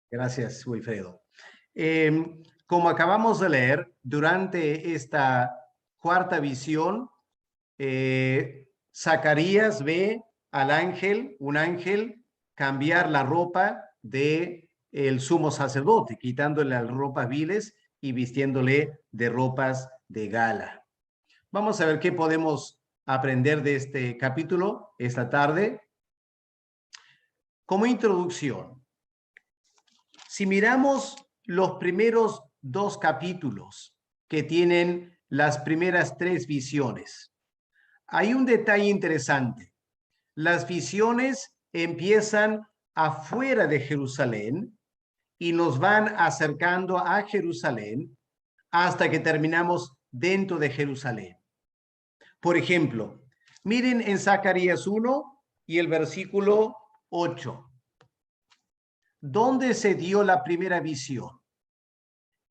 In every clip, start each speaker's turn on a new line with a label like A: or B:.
A: Gracias, Wilfredo. Como acabamos de leer, durante esta cuarta visión, Zacarías ve al ángel, un ángel, cambiar la ropa de el sumo sacerdote, quitándole las ropas viles y vistiéndole de ropas de gala. Vamos a ver qué podemos aprender de este capítulo esta tarde. Como introducción, si miramos los primeros dos capítulos que tienen las primeras tres visiones, hay un detalle interesante. Las visiones empiezan afuera de Jerusalén y nos van acercando a Jerusalén hasta que terminamos dentro de Jerusalén. Por ejemplo, miren en Zacarías 1 y el versículo 8. ¿Dónde se dio la primera visión?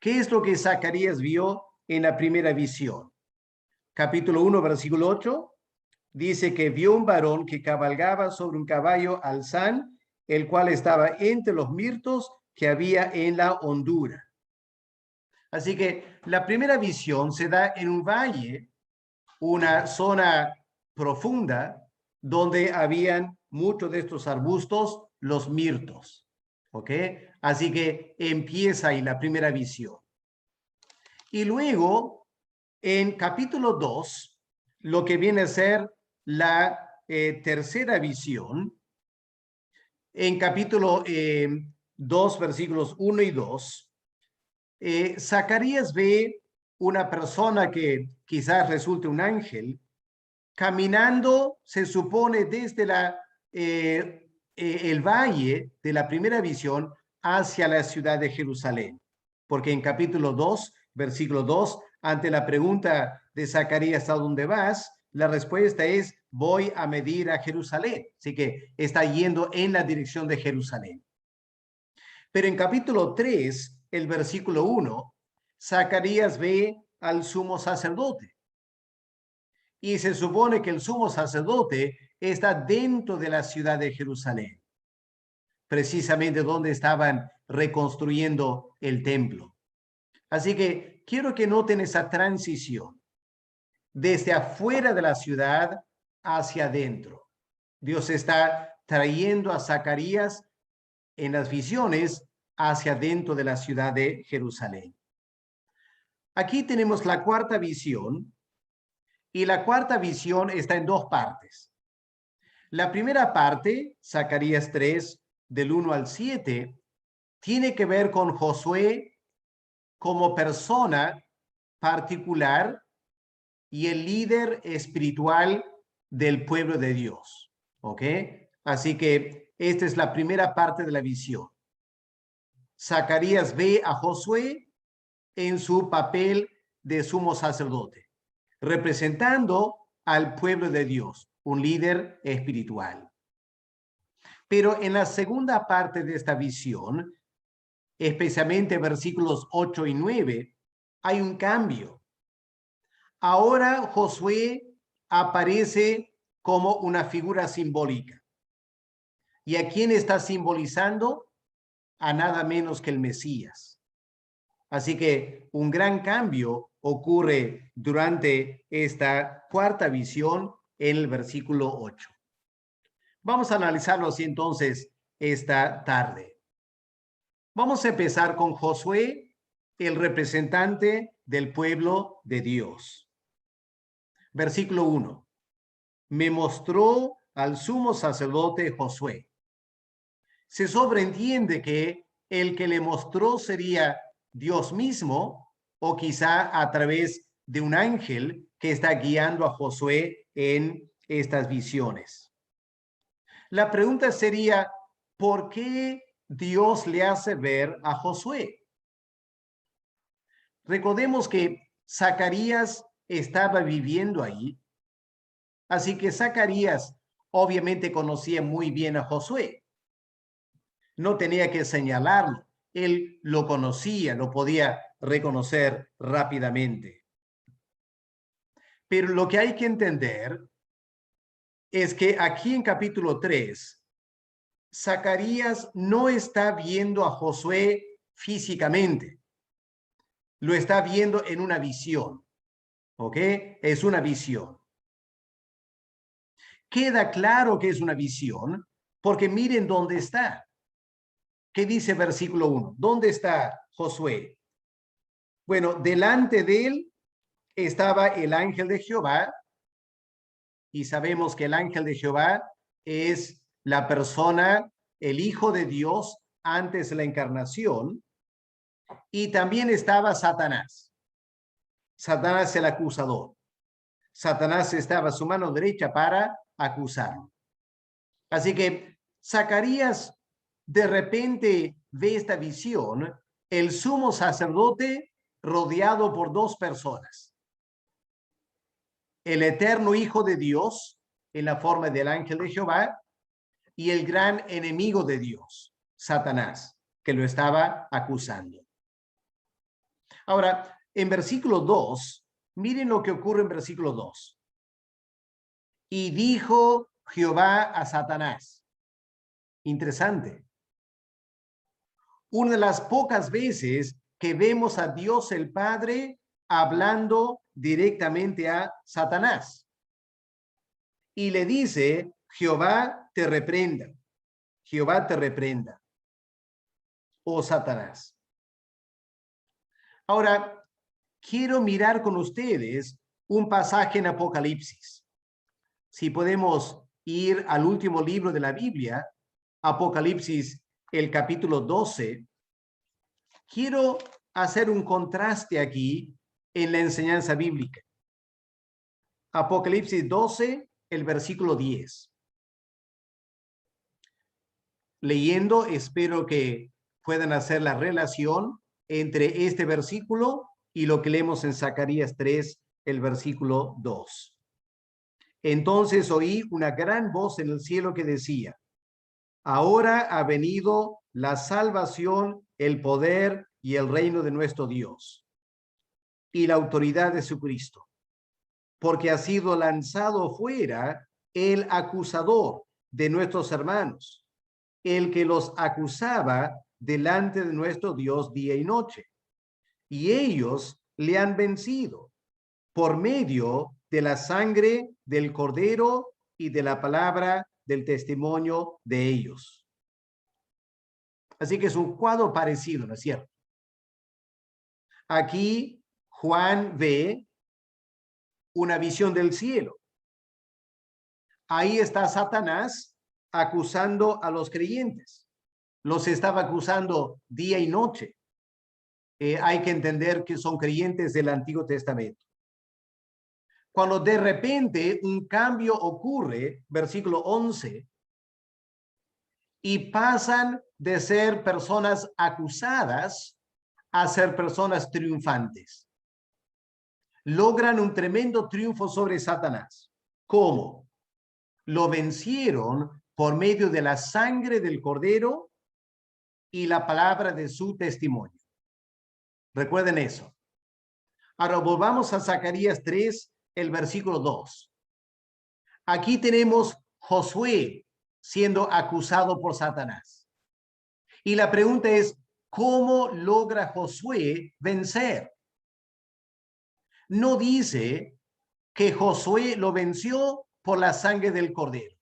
A: ¿Qué es lo que Zacarías vio en la primera visión? Capítulo 1, versículo 8, dice que vio un varón que cabalgaba sobre un caballo alzán, el cual estaba entre los mirtos que había en la hondura. Así que la primera visión se da en un valle, una zona profunda, donde habían muchos de estos arbustos, los mirtos. ¿Ok? Así que empieza ahí la primera visión. Y luego, en capítulo 2, lo que viene a ser la tercera visión, en capítulo 2, versículos 1 y 2, Zacarías ve una persona que quizás resulte un ángel, caminando, se supone, desde el valle de la primera visión hacia la ciudad de Jerusalén. Porque en capítulo 2, versículo 2, ante la pregunta de Zacarías, ¿a dónde vas?, la respuesta es, voy a medir a Jerusalén. Así que está yendo en la dirección de Jerusalén. Pero en capítulo 3, el versículo 1, Zacarías ve al sumo sacerdote. Y se supone que el sumo sacerdote está dentro de la ciudad de Jerusalén, precisamente donde estaban reconstruyendo el templo. Así que quiero que noten esa transición desde afuera de la ciudad hacia adentro. Dios está trayendo a Zacarías en las visiones hacia adentro de la ciudad de Jerusalén. Aquí tenemos la cuarta visión, y la cuarta visión está en dos partes. La primera parte, Zacarías 3, del 1 al 7, tiene que ver con Josué como persona particular y el líder espiritual del pueblo de Dios. ¿Ok? Así que esta es la primera parte de la visión. Zacarías ve a Josué en su papel de sumo sacerdote, representando al pueblo de Dios, un líder espiritual. Pero en la segunda parte de esta visión, especialmente versículos 8 y 9, hay un cambio. Ahora Josué aparece como una figura simbólica. ¿Y a quién está simbolizando? A nada menos que el Mesías. Así que un gran cambio ocurre durante esta cuarta visión en el versículo 8. Vamos a analizarlo así entonces esta tarde. Vamos a empezar con Josué, el representante del pueblo de Dios. Versículo 1. Me mostró al sumo sacerdote Josué. Se sobreentiende que el que le mostró sería Dios mismo, o quizá a través de un ángel que está guiando a Josué en estas visiones. La pregunta sería, ¿por qué Dios le hace ver a Josué? Recordemos que Zacarías estaba viviendo ahí, así que Zacarías obviamente conocía muy bien a Josué. No tenía que señalarlo, él lo conocía, lo podía reconocer rápidamente. Pero lo que hay que entender es que aquí en capítulo 3, Zacarías no está viendo a Josué físicamente, lo está viendo en una visión, ¿ok? Es una visión. Queda claro que es una visión porque miren dónde está. ¿Qué dice versículo 1? ¿Dónde está Josué? Bueno, delante de él estaba el ángel de Jehová, y sabemos que el ángel de Jehová es la persona, el Hijo de Dios antes de la encarnación, y también estaba Satanás. Satanás el acusador. Satanás estaba a su mano derecha para acusarlo. Así que Zacarías de repente ve esta visión, el sumo sacerdote rodeado por dos personas. El eterno Hijo de Dios en la forma del ángel de Jehová y el gran enemigo de Dios, Satanás, que lo estaba acusando. Ahora, en versículo 2, miren lo que ocurre en versículo 2. Y dijo Jehová a Satanás. Interesante. Una de las pocas veces que vemos a Dios el Padre hablando directamente a Satanás. Y le dice, Jehová te reprenda. Jehová te reprenda. Oh Satanás. Ahora, quiero mirar con ustedes un pasaje en Apocalipsis. Si podemos ir al último libro de la Biblia, Apocalipsis, el capítulo 12, quiero hacer un contraste aquí en la enseñanza bíblica. Apocalipsis 12, el versículo 10. Leyendo, espero que puedan hacer la relación entre este versículo y lo que leemos en Zacarías 3, el versículo 2. Entonces oí una gran voz en el cielo que decía, ahora ha venido la salvación, el poder y el reino de nuestro Dios y la autoridad de su Cristo, porque ha sido lanzado fuera el acusador de nuestros hermanos, el que los acusaba delante de nuestro Dios día y noche. Y ellos le han vencido por medio de la sangre del Cordero y de la palabra del testimonio de ellos. Así que es un cuadro parecido, ¿no es cierto? Aquí Juan ve una visión del cielo. Ahí está Satanás acusando a los creyentes. Los estaba acusando día y noche. Hay que entender que son creyentes del Antiguo Testamento. Cuando de repente un cambio ocurre, versículo 11, y pasan de ser personas acusadas a ser personas triunfantes. Logran un tremendo triunfo sobre Satanás. ¿Cómo? Lo vencieron por medio de la sangre del Cordero y la palabra de su testimonio. Recuerden eso. Ahora volvamos a Zacarías 3, el versículo 2. Aquí tenemos Josué siendo acusado por Satanás. Y la pregunta es, ¿cómo logra Josué vencer? No dice que Josué lo venció por la sangre del Cordero.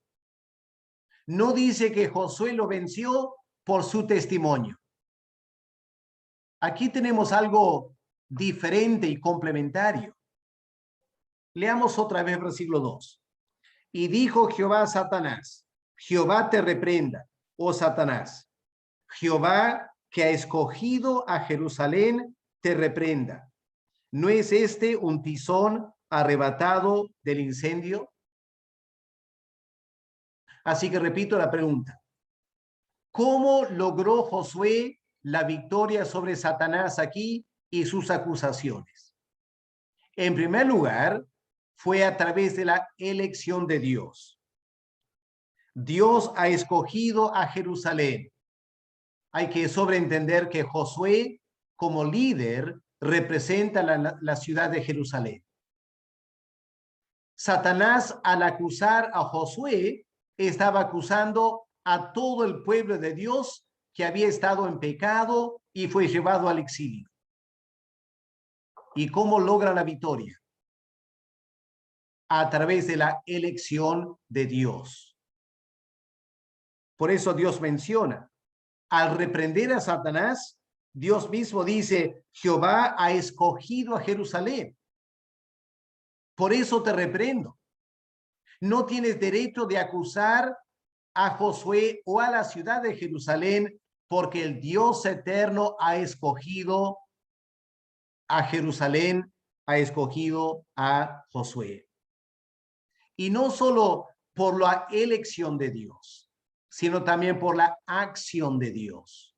A: No dice que Josué lo venció por su testimonio. Aquí tenemos algo diferente y complementario. Leamos otra vez versículo 2. Y dijo Jehová a Satanás, Jehová te reprenda, oh Satanás. Jehová que ha escogido a Jerusalén te reprenda. ¿No es este un tizón arrebatado del incendio? Así que repito la pregunta. ¿Cómo logró Josué la victoria sobre Satanás aquí y sus acusaciones? En primer lugar, fue a través de la elección de Dios. Dios ha escogido a Jerusalén. Hay que sobreentender que Josué, como líder, representa la ciudad de Jerusalén. Satanás, al acusar a Josué, estaba acusando a todo el pueblo de Dios que había estado en pecado y fue llevado al exilio. ¿Y cómo logra la victoria? A través de la elección de Dios. Por eso Dios menciona, al reprender a Satanás, Dios mismo dice, Jehová ha escogido a Jerusalén. Por eso te reprendo. No tienes derecho de acusar a Josué o a la ciudad de Jerusalén, porque el Dios eterno ha escogido a Jerusalén, ha escogido a Josué. Y no solo por la elección de Dios, sino también por la acción de Dios.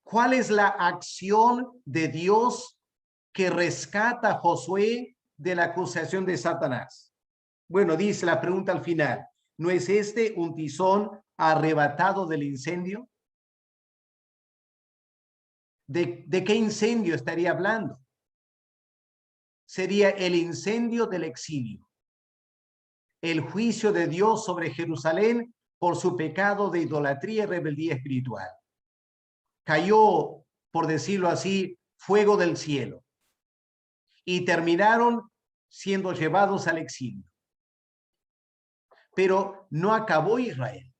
A: ¿Cuál es la acción de Dios que rescata a Josué de la acusación de Satanás? Bueno, dice la pregunta al final, ¿no es este un tizón arrebatado del incendio? ¿De qué incendio estaría hablando? Sería el incendio del exilio, el juicio de Dios sobre Jerusalén por su pecado de idolatría y rebeldía espiritual. Cayó, por decirlo así, fuego del cielo y terminaron siendo llevados al exilio. Pero no acabó Israel.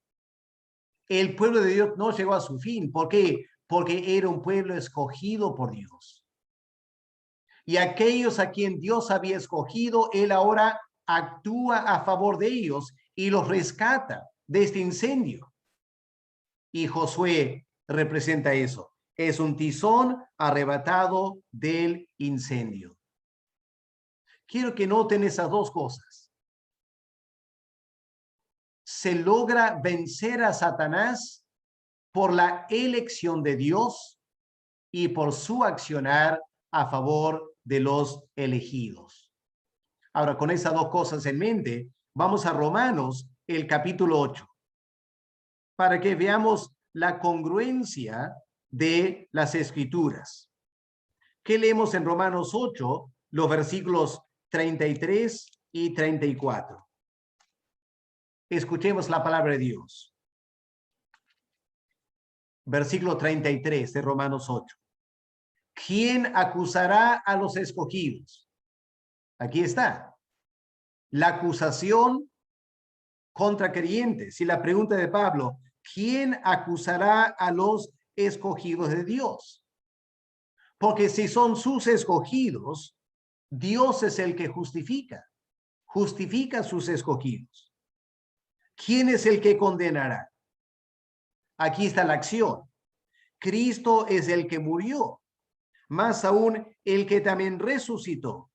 A: El pueblo de Dios no llegó a su fin. ¿Por qué? Porque era un pueblo escogido por Dios. Y aquellos a quien Dios había escogido, Él ahora actúa a favor de ellos y los rescata de este incendio. Y Josué representa eso. Es un tizón arrebatado del incendio. Quiero que noten esas dos cosas. Se logra vencer a Satanás por la elección de Dios y por su accionar a favor de los elegidos. Ahora, con esas dos cosas en mente, vamos a Romanos, el capítulo 8, para que veamos la congruencia de las Escrituras. ¿Qué leemos en Romanos 8? Los versículos 33 y 34. Escuchemos la palabra de Dios. Versículo 33 de Romanos 8. ¿Quién acusará a los escogidos? Aquí está. La acusación contra creyentes. Y la pregunta de Pablo, ¿quién acusará a los escogidos de Dios? Porque si son sus escogidos, Dios es el que justifica. Justifica a sus escogidos. ¿Quién es el que condenará? Aquí está la acción. Cristo es el que murió, más aún el que también resucitó,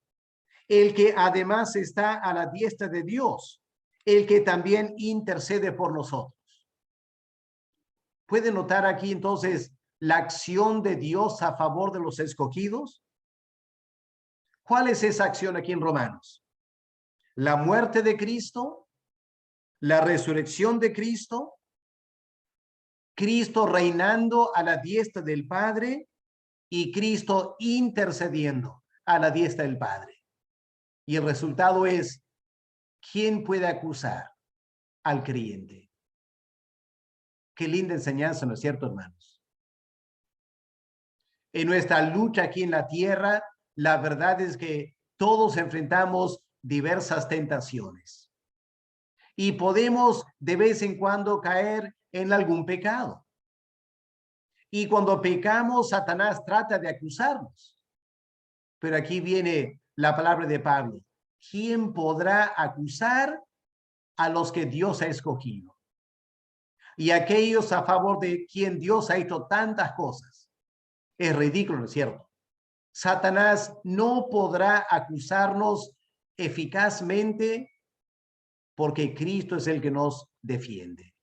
A: el que además está a la diestra de Dios, el que también intercede por nosotros. ¿Puede notar aquí entonces la acción de Dios a favor de los escogidos? ¿Cuál es esa acción aquí en Romanos? La muerte de Cristo, la resurrección de Cristo, Cristo reinando a la diestra del Padre y Cristo intercediendo a la diestra del Padre. Y el resultado es, ¿quién puede acusar al creyente? Qué linda enseñanza, ¿no es cierto, hermanos? En nuestra lucha aquí en la tierra, la verdad es que todos enfrentamos diversas tentaciones. Y podemos de vez en cuando caer en algún pecado. Y cuando pecamos, Satanás trata de acusarnos. Pero aquí viene la palabra de Pablo. ¿Quién podrá acusar a los que Dios ha escogido? Y aquellos a favor de quien Dios ha hecho tantas cosas. Es ridículo, ¿no es cierto? Satanás no podrá acusarnos eficazmente porque Cristo es el que nos defiende.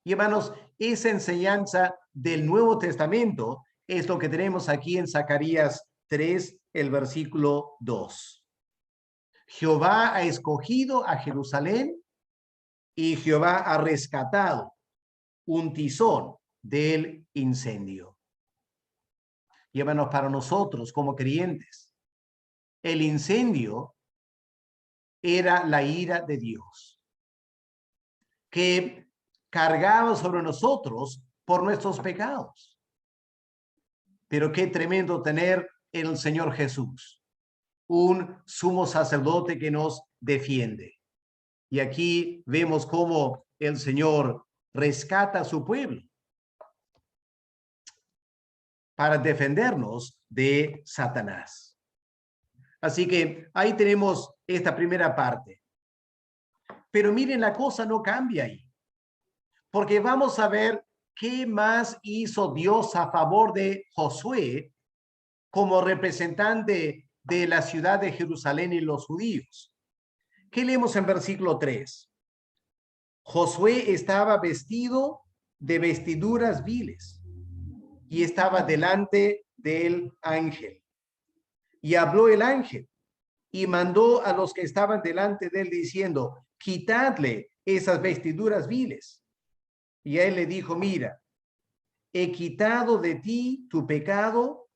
A: Y hermanos, esa enseñanza del Nuevo Testamento es lo que tenemos aquí en Zacarías 3, el versículo 2. Jehová ha escogido a Jerusalén y Jehová ha rescatado un tizón del incendio. Y hermanos, para nosotros como creyentes, el incendio era la ira de Dios, que cargaba sobre nosotros por nuestros pecados. Pero qué tremendo tener en el Señor Jesús un sumo sacerdote que nos defiende. Y aquí vemos cómo el Señor rescata a su pueblo para defendernos de Satanás. Así que ahí tenemos esta primera parte. Pero miren, la cosa no cambia ahí, porque vamos a ver qué más hizo Dios a favor de Josué como representante de la ciudad de Jerusalén y los judíos. ¿Qué leemos en versículo 3? Josué estaba vestido de vestiduras viles y estaba delante del ángel. Y habló el ángel y mandó a los que estaban delante de él diciendo, quitadle esas vestiduras viles. Y a él le dijo, mira, he quitado de ti tu pecado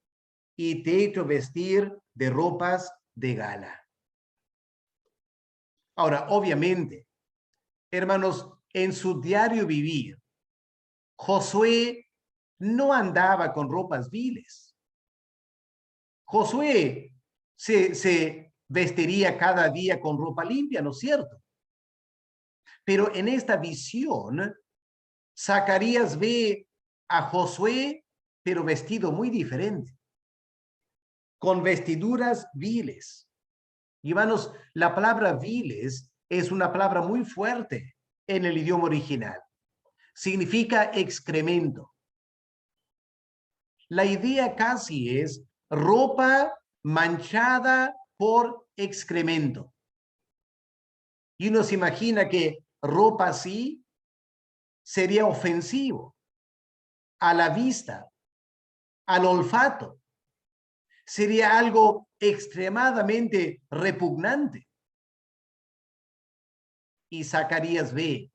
A: y te he hecho vestir de ropas de gala. Ahora, obviamente, hermanos, en su diario vivir, Josué no andaba con ropas viles. Josué se vestiría cada día con ropa limpia, ¿no es cierto? Pero en esta visión, Zacarías ve a Josué, pero vestido muy diferente, con vestiduras viles. Y hermanos, la palabra viles es una palabra muy fuerte en el idioma original. Significa excremento. La idea casi es ropa manchada por excremento. Y uno se imagina que ropa así sería ofensivo a la vista, al olfato. Sería algo extremadamente repugnante. Y Zacarías ve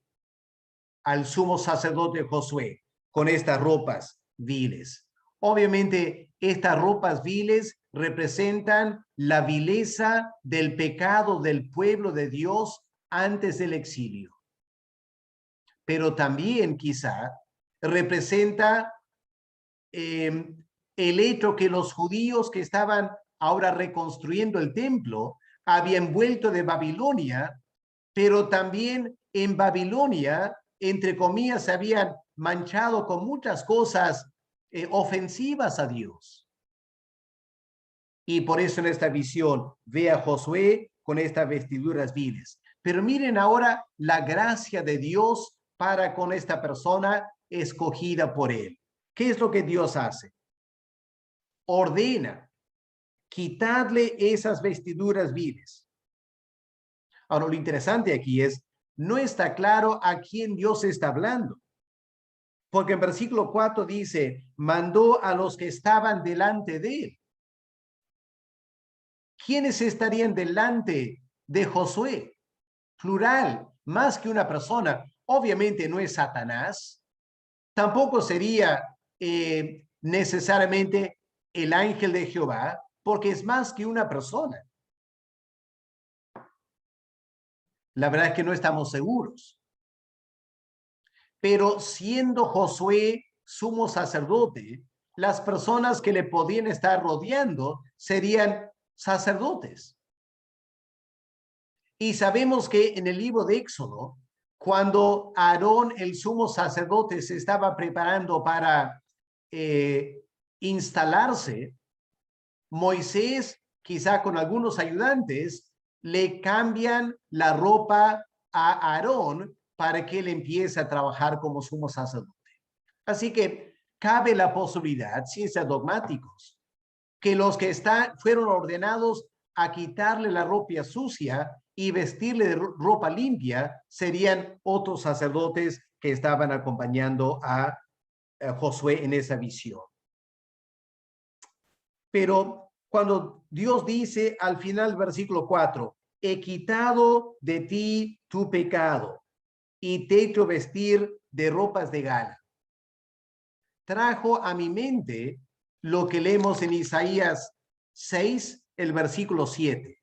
A: al sumo sacerdote Josué con estas ropas viles. Obviamente, estas ropas viles representan la vileza del pecado del pueblo de Dios antes del exilio. Pero también quizá representa el hecho que los judíos que estaban ahora reconstruyendo el templo habían vuelto de Babilonia, pero también en Babilonia, entre comillas, se habían manchado con muchas cosas ofensivas a Dios. Y por eso en esta visión ve a Josué con estas vestiduras viles. Pero miren ahora la gracia de Dios para con esta persona escogida por él. ¿Qué es lo que Dios hace? Ordena, quitadle esas vestiduras viles. Ahora, lo interesante aquí es, no está claro a quién Dios está hablando. Porque en versículo 4 dice, mandó a los que estaban delante de él. ¿Quiénes estarían delante de Josué? Plural, más que una persona. Obviamente no es Satanás. Tampoco sería necesariamente el ángel de Jehová, porque es más que una persona. La verdad es que no estamos seguros. Pero siendo Josué sumo sacerdote, las personas que le podían estar rodeando serían sacerdotes. Y sabemos que en el libro de Éxodo, cuando Aarón, el sumo sacerdote, se estaba preparando para instalarse, Moisés, quizá con algunos ayudantes, le cambian la ropa a Aarón para que él empiece a trabajar como sumo sacerdote. Así que cabe la posibilidad, sin ser dogmáticos, que los que fueron ordenados a quitarle la ropa sucia y vestirle de ropa limpia serían otros sacerdotes que estaban acompañando a Josué en esa visión. Pero cuando Dios dice al final del versículo 4, he quitado de ti tu pecado y te he hecho vestir de ropas de gala, trajo a mi mente lo que leemos en Isaías 6, el versículo 7.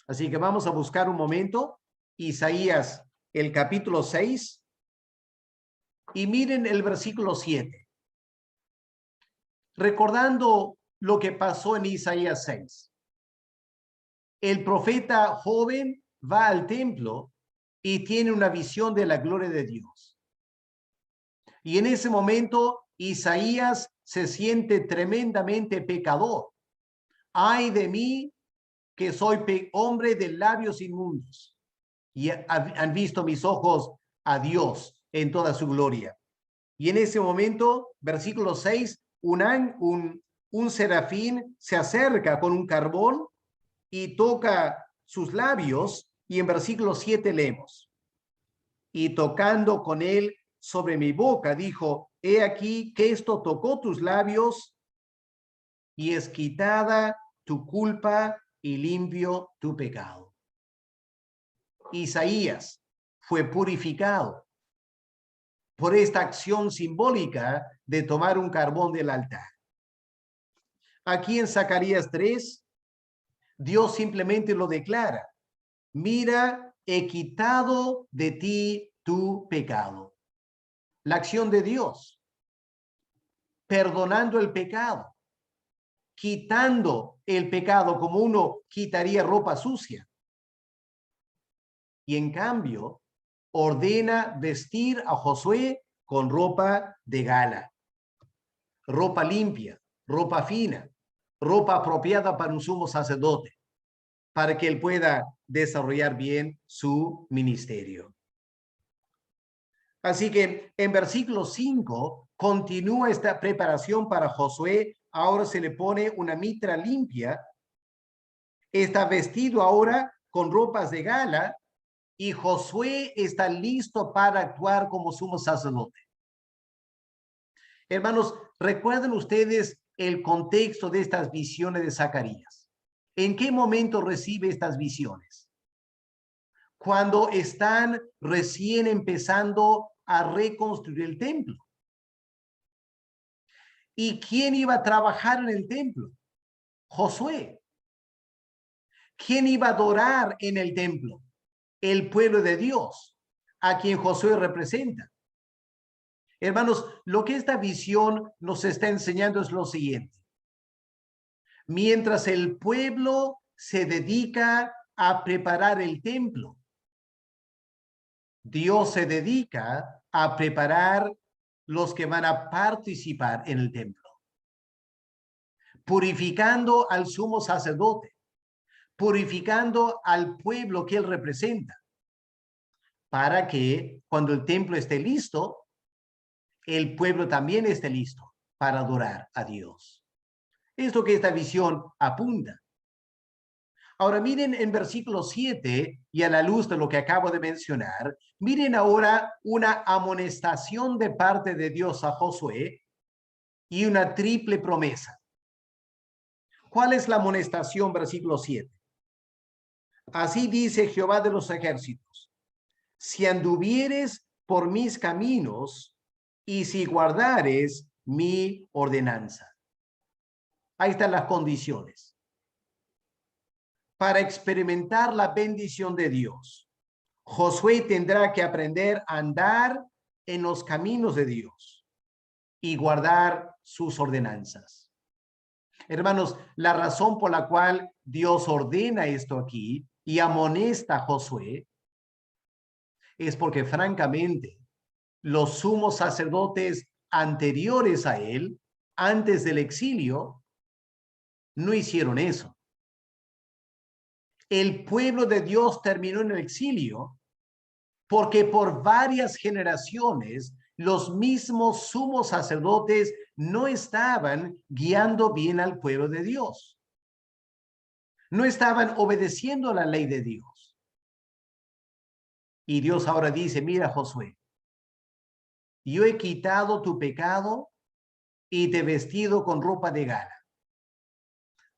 A: Así que vamos a buscar un momento Isaías, el capítulo 6, Y miren el versículo 7. Recordando lo que pasó en Isaías 6. El profeta joven va al templo y tiene una visión de la gloria de Dios. Y en ese momento Isaías se siente tremendamente pecador. Ay de mí, que soy hombre de labios inmundos. Y han visto mis ojos a Dios en toda su gloria. Y en ese momento, versículo 6, un serafín se acerca con un carbón y toca sus labios, y en versículo 7 leemos: y tocando con él sobre mi boca, dijo: he aquí que esto tocó tus labios, y es quitada tu culpa y limpio tu pecado. Isaías fue purificado por esta acción simbólica de tomar un carbón del altar. Aquí en Zacarías 3, Dios simplemente lo declara: mira, he quitado de ti tu pecado. La acción de Dios, perdonando el pecado, quitando el pecado como uno quitaría ropa sucia. Y en cambio, ordena vestir a Josué con ropa de gala, ropa limpia, ropa fina, ropa apropiada para un sumo sacerdote, para que él pueda desarrollar bien su ministerio. Así que en versículo 5 continúa esta preparación para Josué. Ahora se le pone una mitra limpia, está vestido ahora con ropas de gala, y Josué está listo para actuar como sumo sacerdote. Hermanos, ¿recuerdan ustedes el contexto de estas visiones de Zacarías? ¿En qué momento recibe estas visiones? Cuando están recién empezando a reconstruir el templo. ¿Y quién iba a trabajar en el templo? Josué. ¿Quién iba a adorar en el templo? El pueblo de Dios, a quien Josué representa. Hermanos, lo que esta visión nos está enseñando es lo siguiente. Mientras el pueblo se dedica a preparar el templo, Dios se dedica a preparar los que van a participar en el templo, purificando al sumo sacerdote, purificando al pueblo que él representa, para que cuando el templo esté listo, el pueblo también esté listo para adorar a Dios. Es lo que esta visión apunta. Ahora miren en versículo 7, y a la luz de lo que acabo de mencionar, miren ahora una amonestación de parte de Dios a Josué y una triple promesa. ¿Cuál es la amonestación? Versículo 7. Así dice Jehová de los ejércitos: si anduvieres por mis caminos y si guardares mi ordenanza. Ahí están las condiciones. Para experimentar la bendición de Dios, Josué tendrá que aprender a andar en los caminos de Dios y guardar sus ordenanzas. Hermanos, la razón por la cual Dios ordena esto aquí y amonesta a Josué es porque, francamente, los sumos sacerdotes anteriores a él, antes del exilio, no hicieron eso. El pueblo de Dios terminó en el exilio porque por varias generaciones los mismos sumos sacerdotes no estaban guiando bien al pueblo de Dios. No estaban obedeciendo a la ley de Dios. Y Dios ahora dice: mira, Josué, yo he quitado tu pecado y te he vestido con ropa de gala.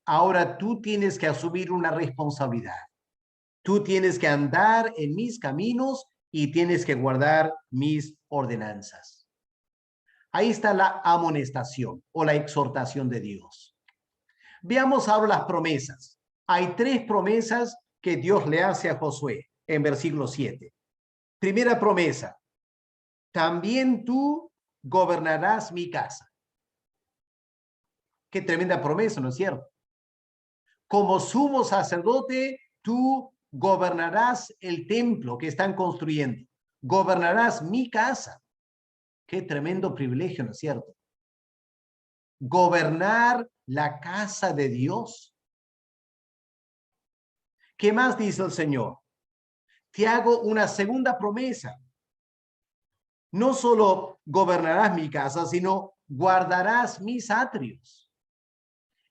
A: Ahora tú tienes que asumir una responsabilidad. Tú tienes que andar en mis caminos y tienes que guardar mis ordenanzas. Ahí está la amonestación o la exhortación de Dios. Veamos ahora las promesas. Hay tres promesas que Dios le hace a Josué en versículo 7. Primera promesa: también tú gobernarás mi casa. Qué tremenda promesa, ¿no es cierto? Como sumo sacerdote, tú gobernarás el templo que están construyendo. Gobernarás mi casa. Qué tremendo privilegio, ¿no es cierto? Gobernar la casa de Dios. ¿Qué más dice el Señor? Te hago una segunda promesa. No solo gobernarás mi casa, sino guardarás mis atrios.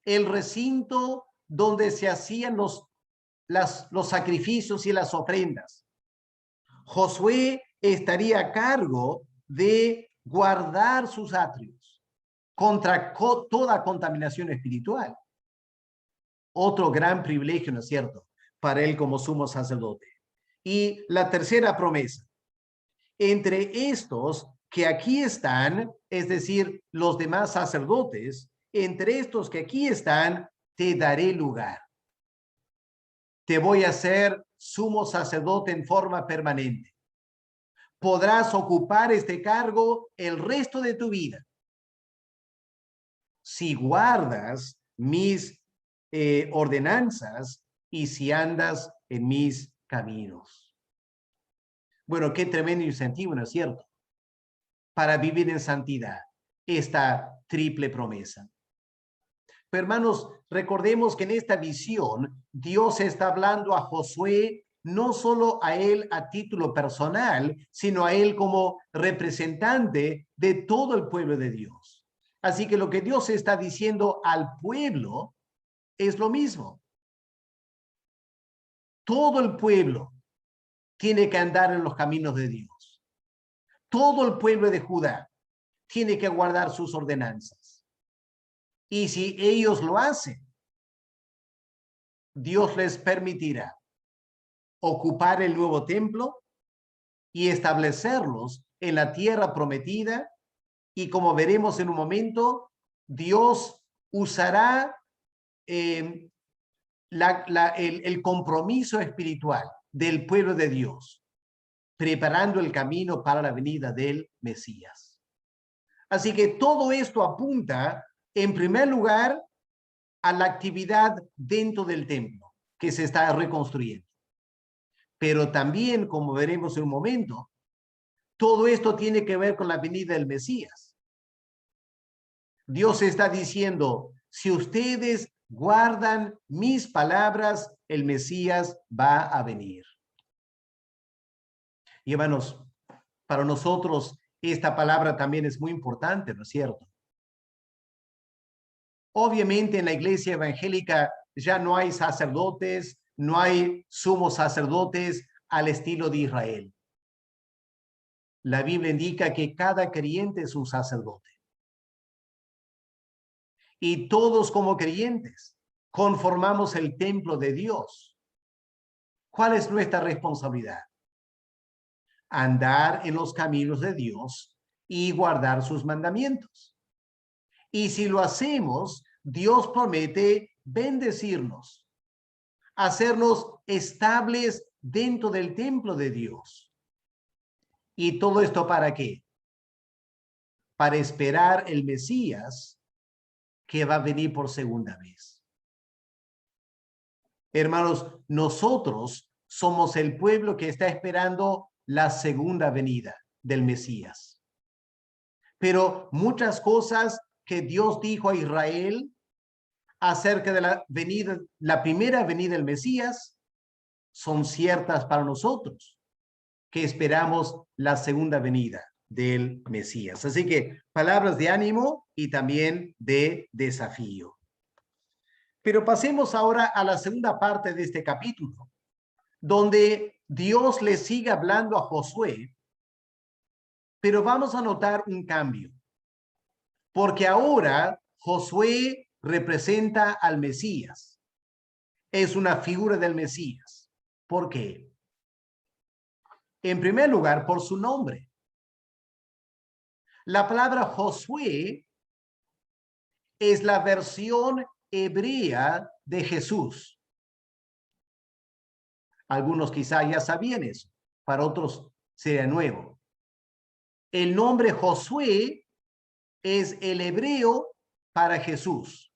A: El recinto donde se hacían los sacrificios y las ofrendas. Josué estaría a cargo de guardar sus atrios contra toda contaminación espiritual. Otro gran privilegio, ¿no es cierto?, para él como sumo sacerdote. Y la tercera promesa, entre estos que aquí están, es decir, los demás sacerdotes, entre estos que aquí están, te daré lugar. Te voy a hacer sumo sacerdote en forma permanente. Podrás ocupar este cargo el resto de tu vida si guardas mis ordenanzas y si andas en mis caminos. Bueno, qué tremendo incentivo, ¿no es cierto?, para vivir en santidad, esta triple promesa. Pero hermanos, recordemos que en esta visión Dios está hablando a Josué, no solo a él a título personal, sino a él como representante de todo el pueblo de Dios. Así que lo que Dios está diciendo al pueblo es lo mismo. Todo el pueblo tiene que andar en los caminos de Dios. Todo el pueblo de Judá tiene que guardar sus ordenanzas. Y si ellos lo hacen, Dios les permitirá ocupar el nuevo templo y establecerlos en la tierra prometida. Y como veremos en un momento, Dios usará el compromiso espiritual del pueblo de Dios, preparando el camino para la venida del Mesías. Así que todo esto apunta, en primer lugar, a la actividad dentro del templo que se está reconstruyendo. Pero también, como veremos en un momento, todo esto tiene que ver con la venida del Mesías. Dios está diciendo, si ustedes guardan mis palabras, el Mesías va a venir. Y hermanos, para nosotros esta palabra también es muy importante, ¿no es cierto? Obviamente en la iglesia evangélica ya no hay sacerdotes, no hay sumos sacerdotes al estilo de Israel. La Biblia indica que cada creyente es un sacerdote. Y todos como creyentes conformamos el templo de Dios. ¿Cuál es nuestra responsabilidad? Andar en los caminos de Dios y guardar sus mandamientos. Y si lo hacemos, Dios promete bendecirnos, hacernos estables dentro del templo de Dios. ¿Y todo esto para qué? Para esperar el Mesías que va a venir por segunda vez. Hermanos, nosotros somos el pueblo que está esperando la segunda venida del Mesías. Pero muchas cosas que Dios dijo a Israel acerca de la primera venida del Mesías son ciertas para nosotros, que esperamos la segunda venida del Mesías. Así que palabras de ánimo y también de desafío. Pero pasemos ahora a la segunda parte de este capítulo, donde Dios le sigue hablando a Josué, pero vamos a notar un cambio, porque ahora Josué representa al Mesías. Es una figura del Mesías. ¿Por qué? En primer lugar, por su nombre. La palabra Josué es la versión hebrea de Jesús. Algunos quizá ya sabían eso, para otros sería nuevo. El nombre Josué es el hebreo para Jesús,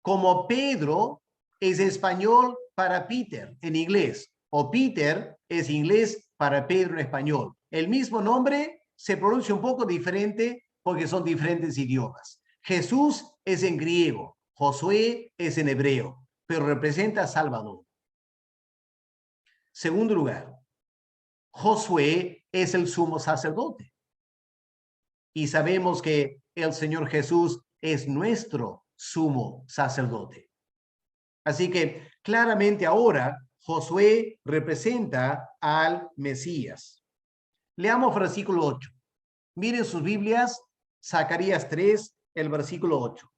A: como Pedro es español para Peter en inglés, o Peter es inglés para Pedro en español. El mismo nombre se pronuncia un poco diferente porque son diferentes idiomas. Jesús es en griego, Josué es en hebreo, pero representa a Salvador. Segundo lugar, Josué es el sumo sacerdote. Y sabemos que el Señor Jesús es nuestro sumo sacerdote. Así que claramente ahora Josué representa al Mesías. Leamos versículo 8. Miren sus Biblias, Zacarías 3, el versículo 8.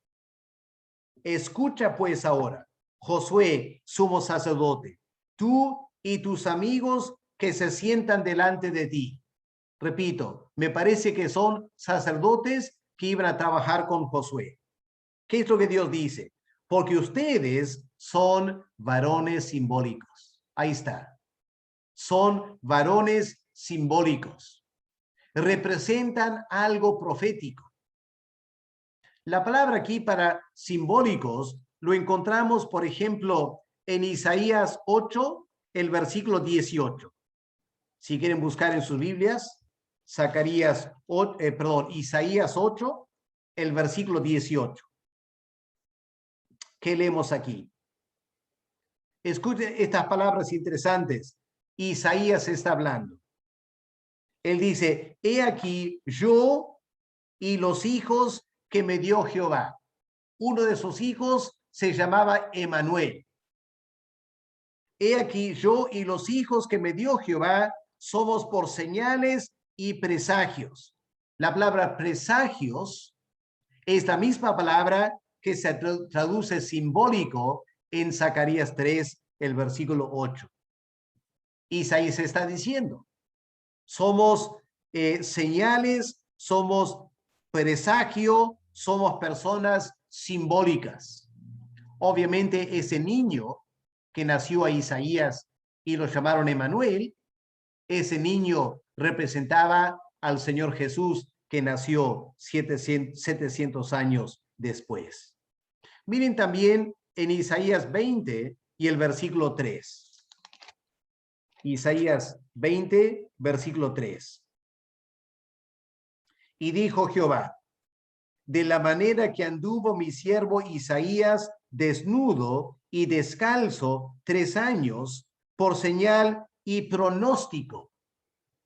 A: Escucha pues ahora, Josué, sumo sacerdote, tú y tus amigos que se sientan delante de ti. Repito, me parece que son sacerdotes que iban a trabajar con Josué. ¿Qué es lo que Dios dice? Porque ustedes son varones simbólicos. Ahí está. Son varones simbólicos. Representan algo profético. La palabra aquí para simbólicos lo encontramos, por ejemplo, en Isaías 8, el versículo 18. Si quieren buscar en sus Biblias, Isaías 8, el versículo 18. ¿Qué leemos aquí? Escuchen estas palabras interesantes. Isaías está hablando. Él dice, he aquí yo y los hijos que me dio Jehová. Uno de sus hijos se llamaba Emanuel. He aquí yo y los hijos que me dio Jehová somos por señales y presagios. La palabra presagios es la misma palabra que se traduce simbólico en Zacarías 3, el versículo 8. Isaías está diciendo, somos señales, somos presagio, somos personas simbólicas. Obviamente ese niño que nació a Isaías y lo llamaron Emanuel, ese niño representaba al Señor Jesús que nació 700 años después. Miren también en Isaías 20 y el versículo 3. Isaías 20, versículo 3. Y dijo Jehová, de la manera que anduvo mi siervo Isaías desnudo y descalzo 3 años por señal y pronóstico.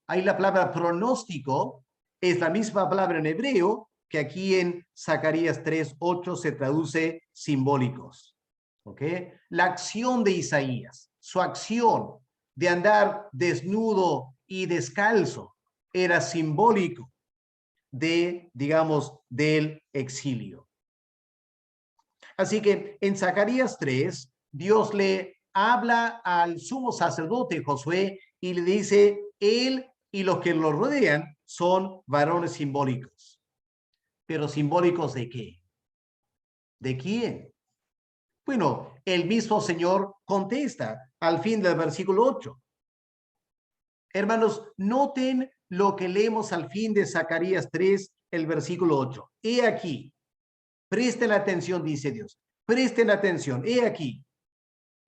A: Ahí la palabra pronóstico es la misma palabra en hebreo que aquí en Zacarías 3:8 se traduce simbólicos. ¿Ok? La acción de Isaías, su acción de andar desnudo y descalzo era simbólico de, digamos, del exilio. Así que en Zacarías 3, Dios le habla al sumo sacerdote Josué y le dice, él y los que lo rodean son varones simbólicos. ¿Pero simbólicos de qué? ¿De quién? Bueno, el mismo Señor contesta al fin del versículo 8. Hermanos, noten lo que leemos al fin de Zacarías 3, el versículo 8. He aquí, presten atención, dice Dios, presten atención, he aquí,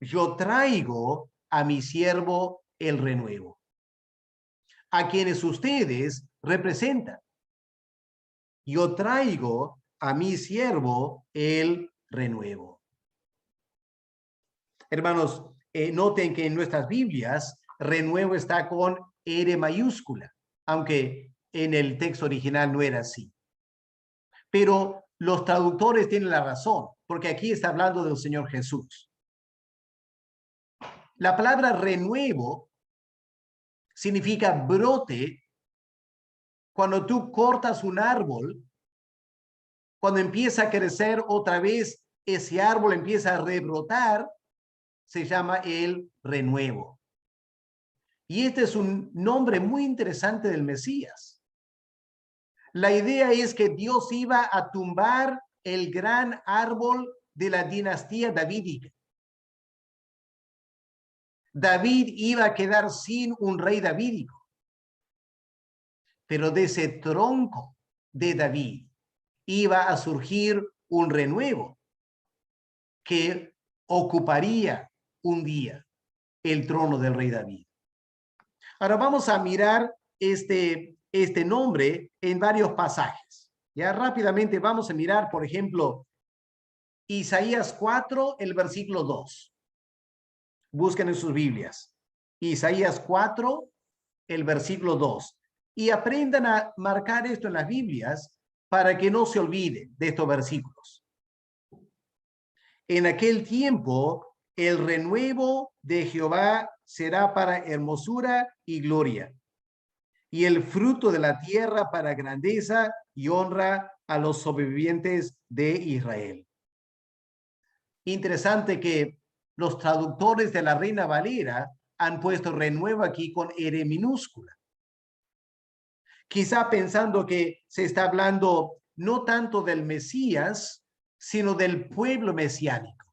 A: yo traigo a mi siervo el renuevo, a quienes ustedes representan. Yo traigo a mi siervo el renuevo. Hermanos, noten que en nuestras Biblias renuevo está con R mayúscula, aunque en el texto original no era así. Pero los traductores tienen la razón, porque aquí está hablando del Señor Jesús. La palabra renuevo significa brote. Cuando tú cortas un árbol, cuando empieza a crecer otra vez, ese árbol empieza a rebrotar, se llama el renuevo. Y este es un nombre muy interesante del Mesías. La idea es que Dios iba a tumbar el gran árbol de la dinastía davídica. David iba a quedar sin un rey davídico. pero de ese tronco de David iba a surgir un renuevo que ocuparía un día el trono del rey David. Ahora vamos a mirar este nombre en varios pasajes. Ya rápidamente vamos a mirar, por ejemplo, Isaías 4, el versículo 2. Busquen en sus Biblias. Isaías 4, el versículo 2. Y aprendan a marcar esto en las Biblias para que no se olviden de estos versículos. En aquel tiempo, el renuevo de Jehová será para hermosura y gloria, y el fruto de la tierra para grandeza y honra a los sobrevivientes de Israel. Interesante que los traductores de la Reina Valera han puesto renuevo aquí con R minúscula. Quizá pensando que se está hablando no tanto del Mesías, sino del pueblo mesiánico.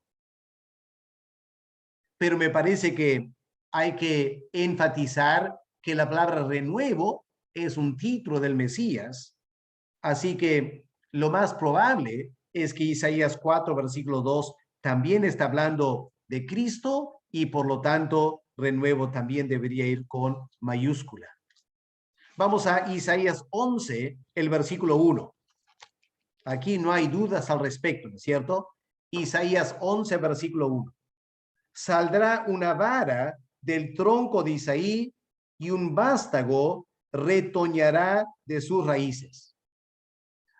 A: Pero me parece que hay que enfatizar que la palabra renuevo es un título del Mesías. Así que lo más probable es que Isaías 4, versículo 2, también está hablando de Cristo y por lo tanto renuevo también debería ir con mayúscula. Vamos a Isaías 11, el versículo 1. Aquí no hay dudas al respecto, ¿no es cierto? Isaías 11, versículo 1. Saldrá una vara del tronco de Isaí y un vástago retoñará de sus raíces.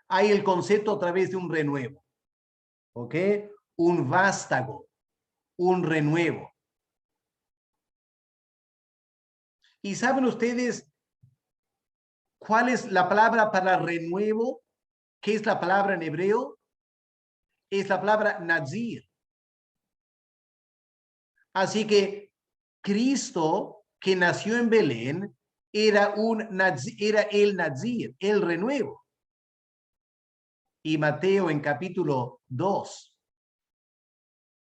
A: Hay el concepto a través de un renuevo, ¿ok? Un vástago, un renuevo. ¿Y saben ustedes cuál es la palabra para renuevo? ¿Qué es la palabra en hebreo? Es la palabra nazir. Así que Cristo, que nació en Belén, era el nazir, el renuevo. Y Mateo en capítulo 2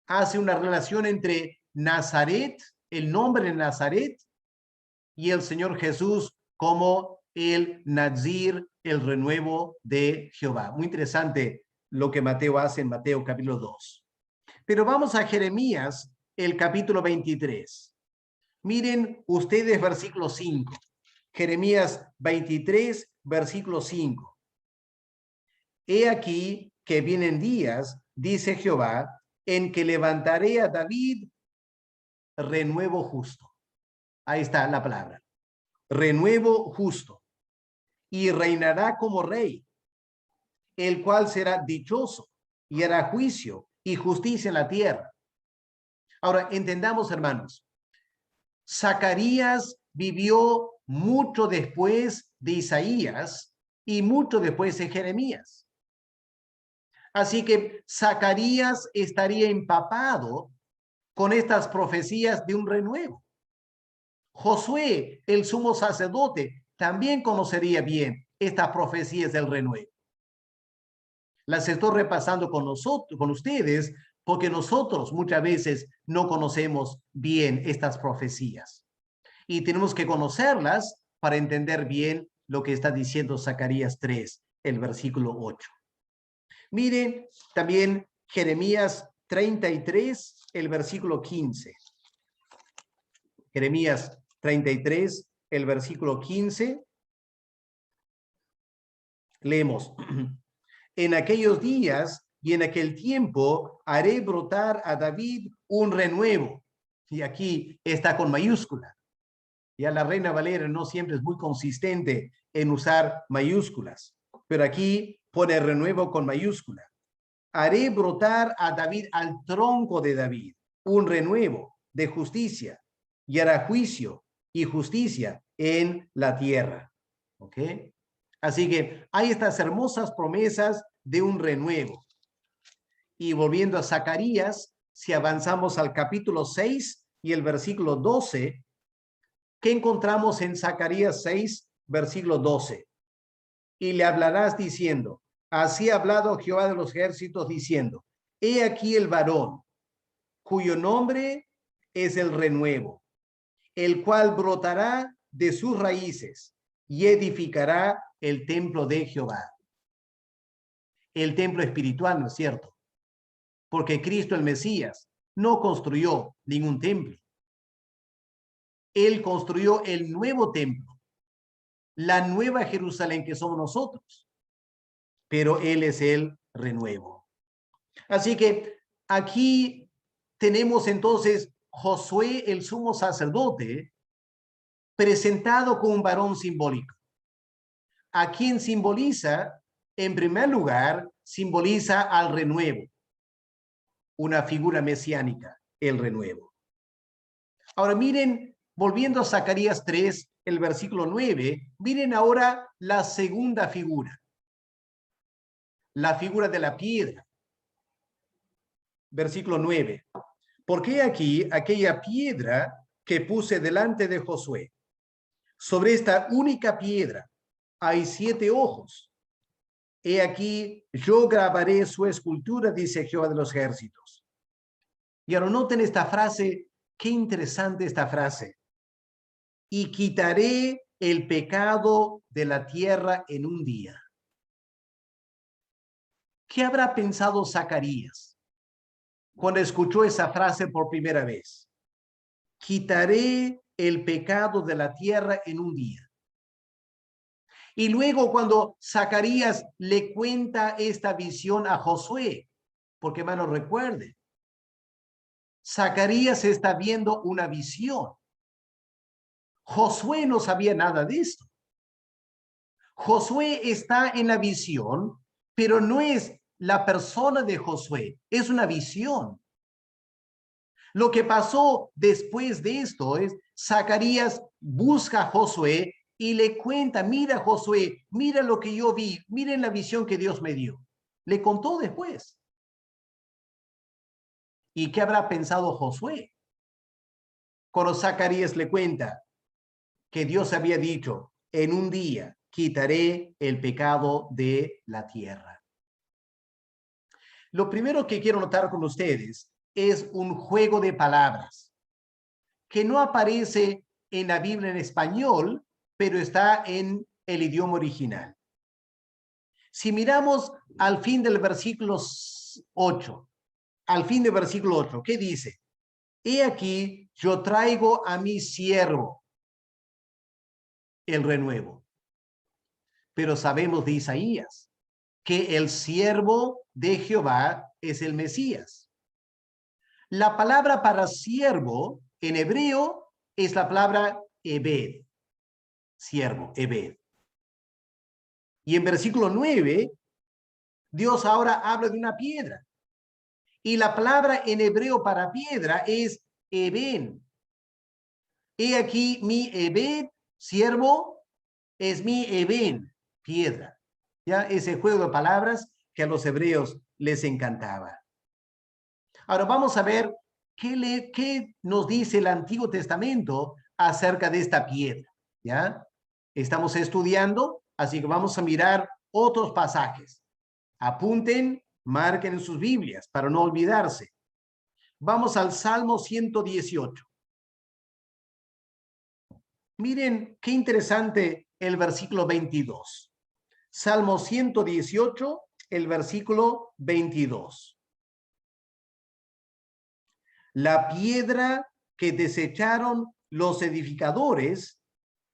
A: hace una relación entre Nazaret, el nombre de Nazaret, y el Señor Jesús como el nazir, el renuevo de Jehová. Muy interesante lo que Mateo hace en Mateo capítulo 2. Pero vamos a Jeremías, el capítulo 23. Miren ustedes versículo 5. Jeremías 23, versículo 5. He aquí que vienen días, dice Jehová, en que levantaré a David renuevo justo. Ahí está la palabra. Renuevo justo. Y reinará como rey, el cual será dichoso y hará juicio y justicia en la tierra. Ahora, entendamos, hermanos, Zacarías vivió mucho después de Isaías y mucho después de Jeremías. Así que Zacarías estaría empapado con estas profecías de un renuevo. Josué, el sumo sacerdote, también conocería bien estas profecías del renuevo. Las estoy repasando con nosotros, con ustedes, porque nosotros muchas veces no conocemos bien estas profecías. Y tenemos que conocerlas para entender bien lo que está diciendo Zacarías 3, el versículo 8. Miren también Jeremías 33, el versículo 15. Jeremías 33, el versículo 15. Leemos. En aquellos días y en aquel tiempo haré brotar a David un renuevo. Y aquí está con mayúscula. Ya la Reina Valera no siempre es muy consistente en usar mayúsculas, pero aquí pone renuevo con mayúscula. Haré brotar a David, al tronco de David, un renuevo de justicia, y hará juicio y justicia en la tierra. ¿Ok? Así que hay estas hermosas promesas de un renuevo. Y volviendo a Zacarías, si avanzamos al capítulo 6 y el versículo 12, ¿qué encontramos en Zacarías 6, versículo 12? Y le hablarás diciendo, así ha hablado Jehová de los ejércitos diciendo, he aquí el varón, cuyo nombre es el renuevo, el cual brotará de sus raíces y edificará el templo de Jehová. El templo espiritual, ¿no es cierto? Porque Cristo el Mesías no construyó ningún templo. Él construyó el nuevo templo, la nueva Jerusalén que somos nosotros. Pero Él es el renuevo. Así que aquí tenemos entonces Josué, el sumo sacerdote, presentado como un varón simbólico. ¿A quién simboliza? En primer lugar, simboliza al renuevo, una figura mesiánica, el renuevo. Ahora miren, volviendo a Zacarías 3, el versículo 9, miren ahora la segunda figura, la figura de la piedra. Versículo 9. Porque aquí aquella piedra que puse delante de Josué, sobre esta única piedra hay 7 ojos. He aquí, yo grabaré su escultura, dice Jehová de los ejércitos. Y ahora noten esta frase, qué interesante esta frase. Y quitaré el pecado de la tierra en un día. ¿Qué habrá pensado Zacarías cuando escuchó esa frase por primera vez? Quitaré el pecado de la tierra en un día. Y luego cuando Zacarías le cuenta esta visión a Josué, porque hermanos recuerden, Zacarías está viendo una visión. Josué no sabía nada de esto. Josué está en la visión, pero no es la persona de Josué, es una visión. Lo que pasó después de esto es, Zacarías busca a Josué y le cuenta, mira Josué, mira lo que yo vi, miren la visión que Dios me dio. Le contó después. ¿Y qué habrá pensado Josué? Cuando Zacarías le cuenta que Dios había dicho, en un día quitaré el pecado de la tierra. Lo primero que quiero notar con ustedes es un juego de palabras que no aparece en la Biblia en español, pero está en el idioma original. Si miramos al fin del versículo 8, al fin del versículo 8, ¿qué dice? He aquí, yo traigo a mi siervo el renuevo. Pero sabemos de Isaías que el siervo de Jehová es el Mesías. La palabra para siervo en hebreo es la palabra Ebed, siervo, Ebed. Y en versículo 9, Dios ahora habla de una piedra. Y la palabra en hebreo para piedra es Eben. He aquí mi Ebed, siervo, es mi Eben, piedra. Ya ese juego de palabras que a los hebreos les encantaba. Ahora vamos a ver qué nos dice el Antiguo Testamento acerca de esta piedra. ¿Ya? Estamos estudiando, así que vamos a mirar otros pasajes. Apunten, marquen en sus Biblias para no olvidarse. Vamos al Salmo 118. Miren qué interesante el versículo 22. Salmo 118, el versículo 22. La piedra que desecharon los edificadores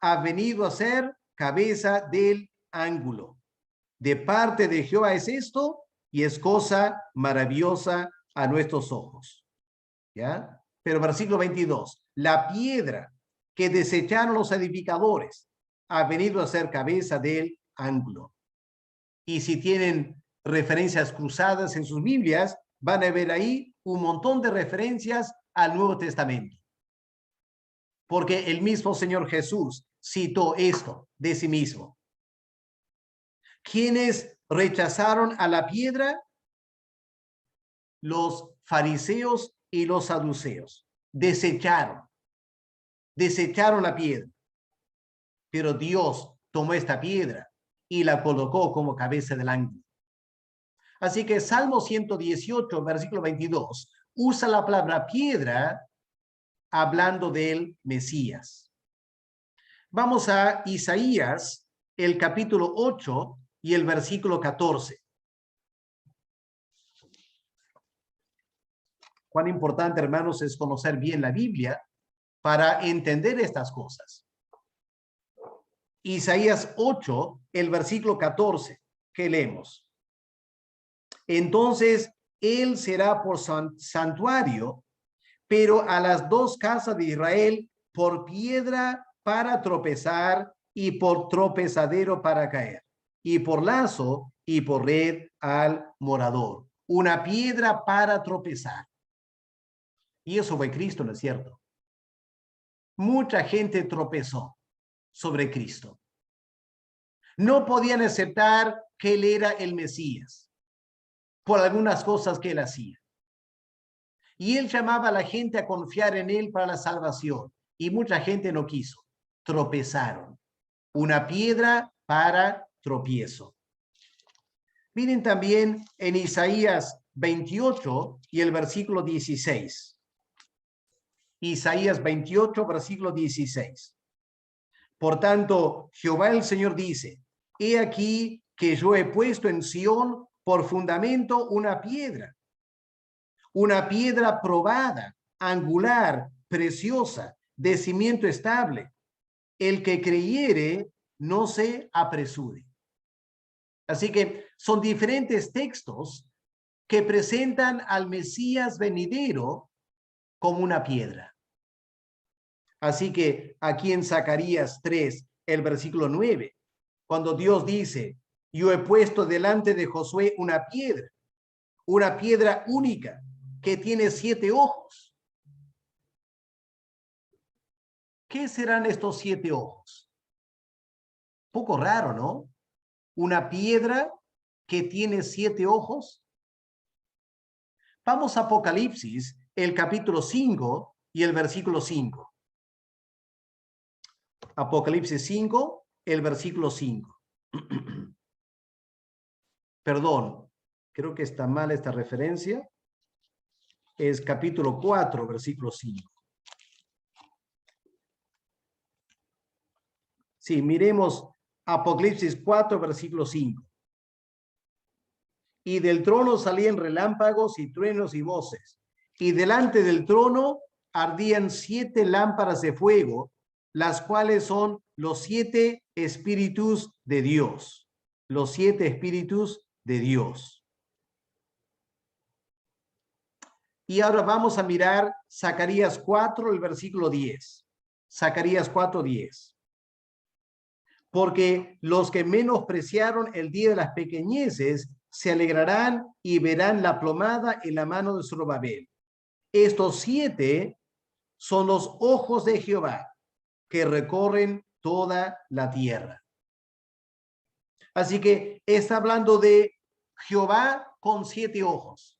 A: ha venido a ser cabeza del ángulo. De parte de Jehová es esto, y es cosa maravillosa a nuestros ojos. ¿Ya? Pero versículo 22. La piedra que desecharon los edificadores ha venido a ser cabeza del ángulo. Y si tienen referencias cruzadas en sus Biblias, van a ver ahí un montón de referencias al Nuevo Testamento. Porque el mismo Señor Jesús citó esto de sí mismo. ¿Quiénes rechazaron a la piedra? Los fariseos y los saduceos. Desecharon la piedra. Pero Dios tomó esta piedra y la colocó como cabeza del ángulo. Así que Salmo 118, versículo 22, usa la palabra piedra hablando del Mesías. Vamos a Isaías, el capítulo 8 y el versículo 14. Cuán importante, hermanos, es conocer bien la Biblia para entender estas cosas. Isaías 8, el versículo 14, que leemos. Entonces, él será por santuario, pero a las dos casas de Israel por piedra para tropezar y por tropezadero para caer, y por lazo y por red al morador. Una piedra para tropezar. Y eso fue Cristo, ¿no es cierto? Mucha gente tropezó sobre Cristo. No podían aceptar que él era el Mesías por algunas cosas que él hacía. Y él llamaba a la gente a confiar en él para la salvación. Y mucha gente no quiso. Tropezaron. Una piedra para tropiezo. Miren también en Isaías 28 y el versículo 16. Isaías 28, versículo 16. Por tanto, Jehová el Señor dice, he aquí que yo he puesto en Sión por fundamento una piedra probada, angular, preciosa, de cimiento estable. El que creyere, no se apresure. Así que son diferentes textos que presentan al Mesías venidero como una piedra. Así que aquí en Zacarías 3, el versículo 9, cuando Dios dice, yo he puesto delante de Josué una piedra única que tiene 7 ojos. ¿Qué serán estos 7 ojos? Poco raro, ¿no? Una piedra que tiene 7 ojos. Vamos a Apocalipsis, el capítulo 5 y el versículo 5. Apocalipsis 5, el versículo 5. Perdón, creo que está mal esta referencia. Es capítulo 4, versículo 5. Sí, miremos Apocalipsis 4, versículo 5. Y del trono salían relámpagos y truenos y voces. Y delante del trono ardían 7 lámparas de fuego, las cuales son los 7 espíritus de Dios. Los 7 espíritus de Dios. Y ahora vamos a mirar Zacarías 4, el versículo 10. Zacarías 4, 10. Porque los que menospreciaron el día de las pequeñeces se alegrarán y verán la plomada en la mano de Zorobabel. Estos 7 son los ojos de Jehová que recorren toda la tierra. Así que está hablando de Jehová con 7 ojos.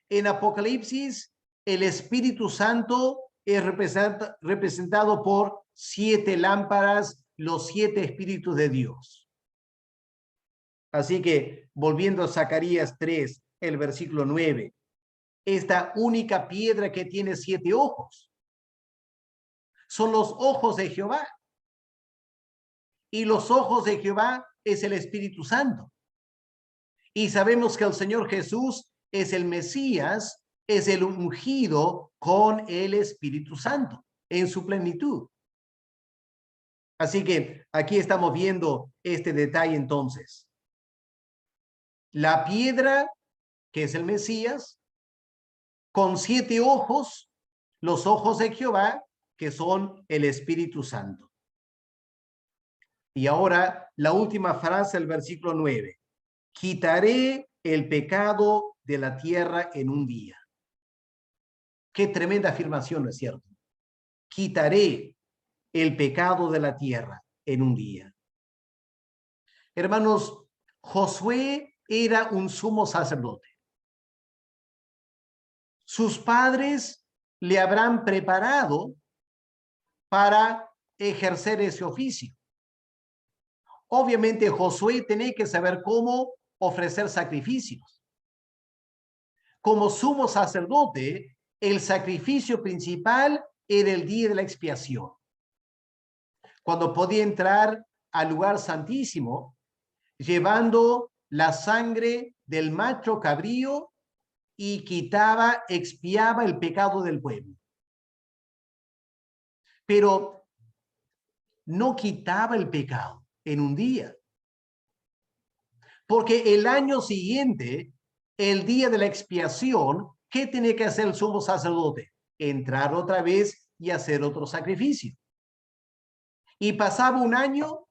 A: En Apocalipsis, el Espíritu Santo es representado por 7 lámparas, los 7 espíritus de Dios. Así que, volviendo a Zacarías 3, el versículo 9, esta única piedra que tiene 7 ojos son los ojos de Jehová. Y los ojos de Jehová es el Espíritu Santo. Y sabemos que el Señor Jesús es el Mesías, es el ungido con el Espíritu Santo en su plenitud. Así que aquí estamos viendo este detalle entonces. La piedra, que es el Mesías, con 7 ojos, los ojos de Jehová, que son el Espíritu Santo. Y ahora la última frase del versículo 9. Quitaré el pecado de la tierra en un día. Qué tremenda afirmación, ¿no es cierto? Quitaré el pecado de la tierra en un día. Hermanos, Josué era un sumo sacerdote. Sus padres le habrán preparado para ejercer ese oficio. Obviamente Josué tenía que saber cómo ofrecer sacrificios. Como sumo sacerdote, el sacrificio principal era el día de la expiación. cuando podía entrar al lugar santísimo, llevando la sangre del macho cabrío y quitaba, expiaba el pecado del pueblo. Pero no quitaba el pecado en un día, porque el año siguiente, el día de la expiación, ¿qué tenía que hacer el sumo sacerdote? Entrar otra vez y hacer otro sacrificio. Y pasaba un año,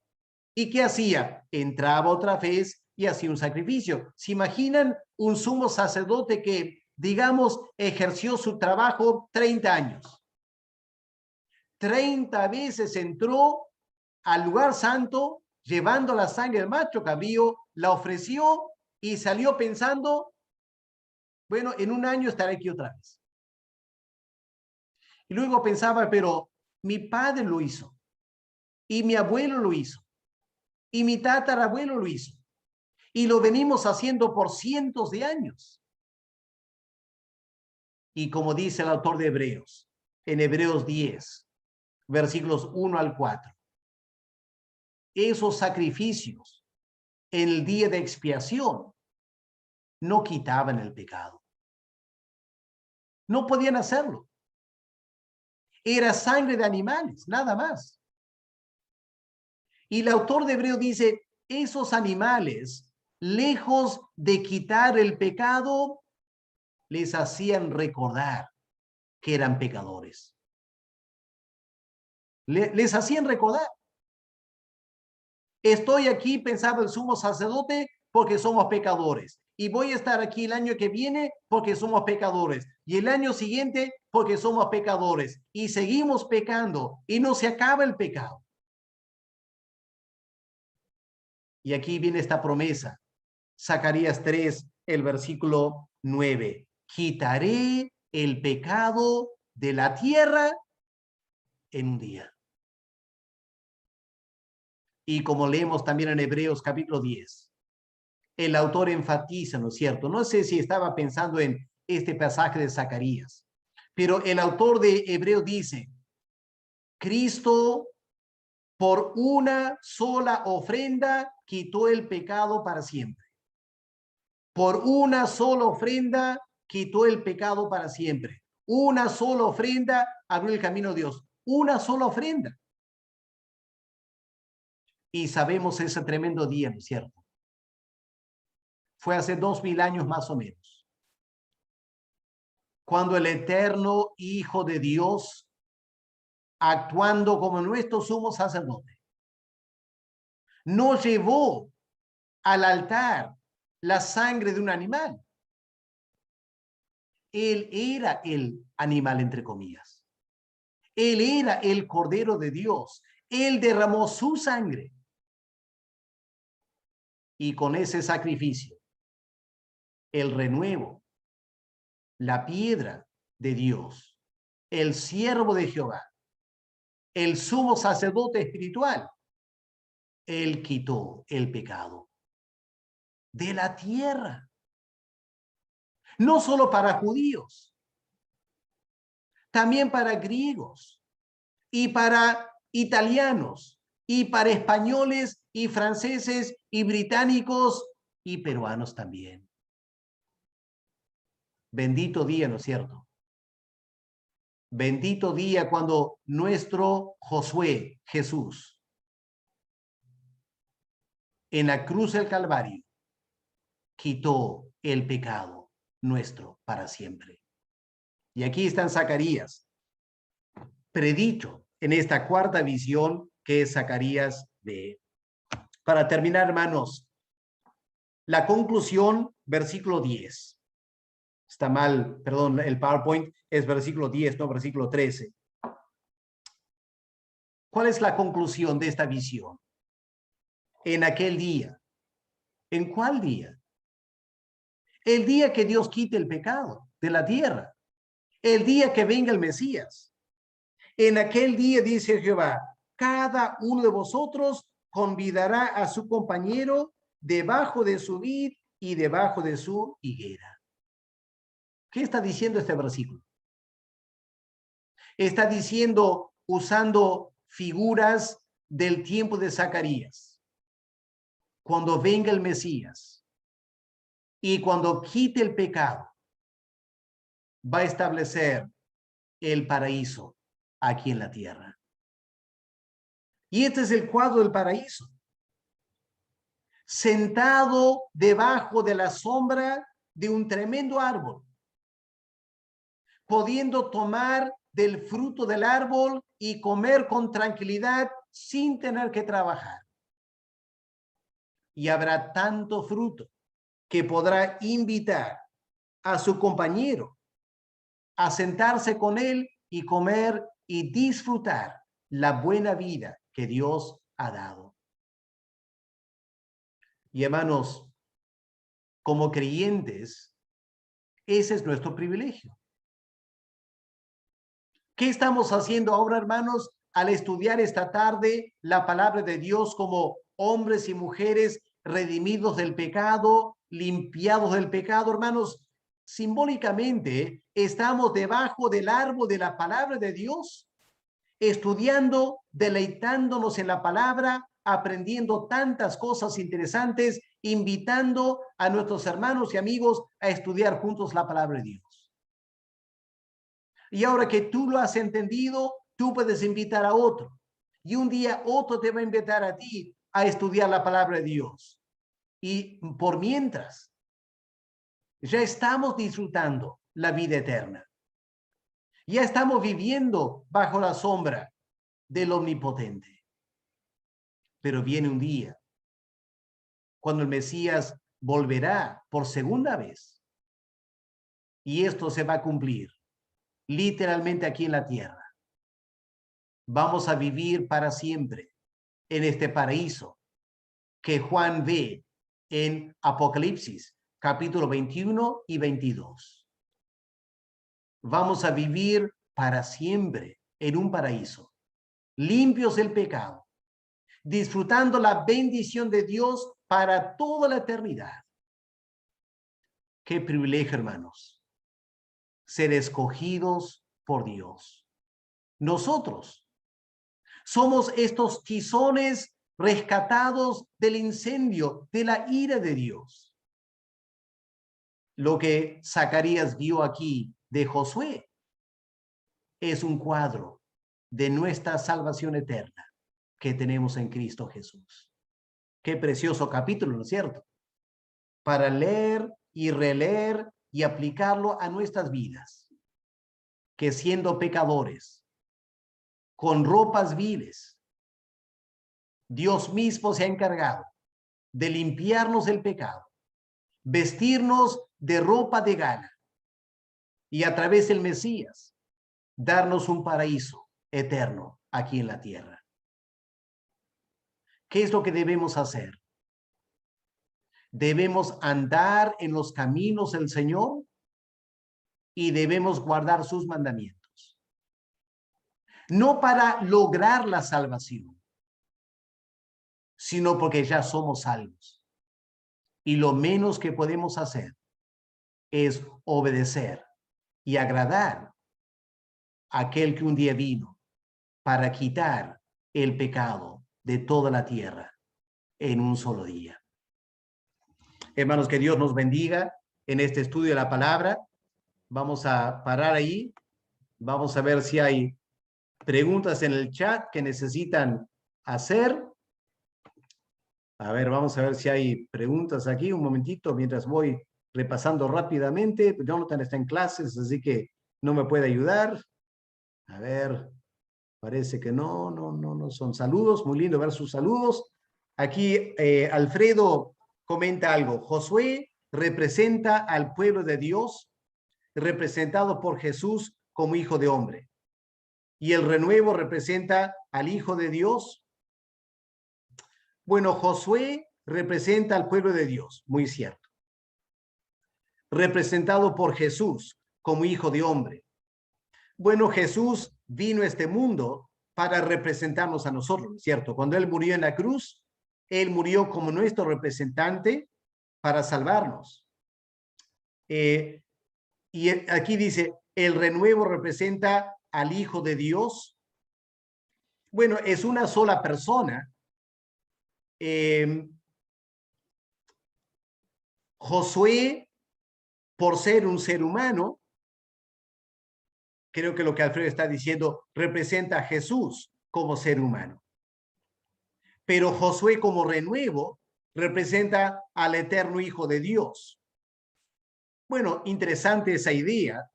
A: ¿y qué hacía? Entraba otra vez y hacía un sacrificio. ¿Se imaginan un sumo sacerdote que, digamos, ejerció su trabajo 30 años? 30 veces entró al lugar santo llevando la sangre del macho cabrío, la ofreció y salió pensando, bueno, en un año estaré aquí otra vez. Y luego pensaba, pero mi padre lo hizo, y mi abuelo lo hizo, y mi tatarabuelo lo hizo, y lo venimos haciendo por cientos de años. Y como dice el autor de Hebreos, en Hebreos 10, versículos 1 al 4, esos sacrificios en el día de expiación no quitaban el pecado. No podían hacerlo. Era sangre de animales, nada más. Y el autor de Hebreo dice, esos animales, lejos de quitar el pecado, les hacían recordar que eran pecadores. Les hacían recordar. Estoy aquí, pensaba el sumo sacerdote, porque somos pecadores. Y voy a estar aquí el año que viene porque somos pecadores. Y el año siguiente porque somos pecadores. Y seguimos pecando y no se acaba el pecado. Y aquí viene esta promesa. Zacarías 3, el versículo 9. Quitaré el pecado de la tierra en un día. Y como leemos también en Hebreos capítulo 10, el autor enfatiza, ¿no es cierto? No sé si estaba pensando en este pasaje de Zacarías, pero el autor de Hebreos dice, Cristo por una sola ofrenda quitó el pecado para siempre. Por una sola ofrenda quitó el pecado para siempre. Una sola ofrenda abrió el camino a Dios. Una sola ofrenda. Y sabemos ese tremendo día, ¿no es cierto? Fue hace 2000 años más o menos, cuando el eterno Hijo de Dios, actuando como nuestro sumo sacerdote, no llevó al altar la sangre de un animal. Él era el animal, entre comillas. Él era el Cordero de Dios. Él derramó su sangre. Y con ese sacrificio, el renuevo, la piedra de Dios, el siervo de Jehová, el sumo sacerdote espiritual, él quitó el pecado de la tierra. No solo para judíos, también para griegos y para italianos y para españoles y franceses y británicos y peruanos también. Bendito día, ¿no es cierto? Bendito día cuando nuestro Josué, Jesús, en la cruz del Calvario, quitó el pecado nuestro para siempre. Y aquí está en Zacarías, predicho en esta cuarta visión que Zacarías ve. Para terminar, hermanos, la conclusión, versículo 10. Está mal, perdón, el PowerPoint es versículo 10, no versículo 13. ¿Cuál es la conclusión de esta visión? En aquel día. ¿En cuál día? El día que Dios quite el pecado de la tierra. El día que venga el Mesías. En aquel día, dice Jehová, cada uno de vosotros convidará a su compañero debajo de su vid y debajo de su higuera. ¿Qué está diciendo este versículo? Está diciendo, usando figuras del tiempo de Zacarías, cuando venga el Mesías y cuando quite el pecado, va a establecer el paraíso aquí en la tierra. Y este es el cuadro del paraíso. Sentado debajo de la sombra de un tremendo árbol, pudiendo tomar del fruto del árbol y comer con tranquilidad sin tener que trabajar. Y habrá tanto fruto que podrá invitar a su compañero a sentarse con él y comer y disfrutar la buena vida que Dios ha dado. Y hermanos, como creyentes, ese es nuestro privilegio. ¿Qué estamos haciendo ahora, hermanos, al estudiar esta tarde la palabra de Dios como hombres y mujeres redimidos del pecado, limpiados del pecado, hermanos? Simbólicamente, estamos debajo del árbol de la palabra de Dios, estudiando, deleitándonos en la palabra, aprendiendo tantas cosas interesantes, invitando a nuestros hermanos y amigos a estudiar juntos la palabra de Dios. Y ahora que tú lo has entendido, tú puedes invitar a otro. Y un día otro te va a invitar a ti a estudiar la palabra de Dios. Y por mientras, ya estamos disfrutando la vida eterna. Ya estamos viviendo bajo la sombra del Omnipotente. Pero viene un día cuando el Mesías volverá por segunda vez. Y esto se va a cumplir literalmente aquí en la tierra. Vamos a vivir para siempre en este paraíso que Juan ve en Apocalipsis, capítulo 21 y 22. Vamos a vivir para siempre en un paraíso, limpios del pecado, disfrutando la bendición de Dios para toda la eternidad. Qué privilegio, hermanos, ser escogidos por Dios. Nosotros somos estos tizones rescatados del incendio, de la ira de Dios. Lo que Zacarías vio aquí de Josué es un cuadro de nuestra salvación eterna que tenemos en Cristo Jesús. Qué precioso capítulo, ¿no es cierto? Para leer y releer y aplicarlo a nuestras vidas. Que siendo pecadores, con ropas viles, Dios mismo se ha encargado de limpiarnos del pecado, vestirnos de ropa de gala y a través del Mesías darnos un paraíso eterno aquí en la tierra. ¿Qué es lo que debemos hacer? Debemos andar en los caminos del Señor y debemos guardar sus mandamientos. No para lograr la salvación, sino porque ya somos salvos. Y lo menos que podemos hacer es obedecer y agradar a aquel que un día vino para quitar el pecado de toda la tierra en un solo día. Hermanos, que Dios nos bendiga en este estudio de la palabra. Vamos a parar ahí. Vamos a ver si hay preguntas en el chat que necesitan hacer. A ver, vamos a ver si hay preguntas aquí. Un momentito, mientras voy repasando rápidamente. Jonathan está en clases, así que no me puede ayudar. A ver, parece que no son saludos. Muy lindo ver sus saludos. Aquí Alfredo comenta algo. Josué representa al pueblo de Dios, representado por Jesús como hijo de hombre. Y el renuevo representa al Hijo de Dios. Bueno, Josué representa al pueblo de Dios, muy cierto. Representado por Jesús como hijo de hombre. Bueno, Jesús vino a este mundo para representarnos a nosotros, ¿cierto? Cuando Él murió en la cruz, Él murió como nuestro representante para salvarnos. Y aquí dice, el renuevo representa al Hijo de Dios. Bueno, es una sola persona. Josué, por ser un ser humano, creo que lo que Alfredo está diciendo representa a Jesús como ser humano. Pero Josué como renuevo representa al eterno Hijo de Dios. Bueno, interesante esa idea.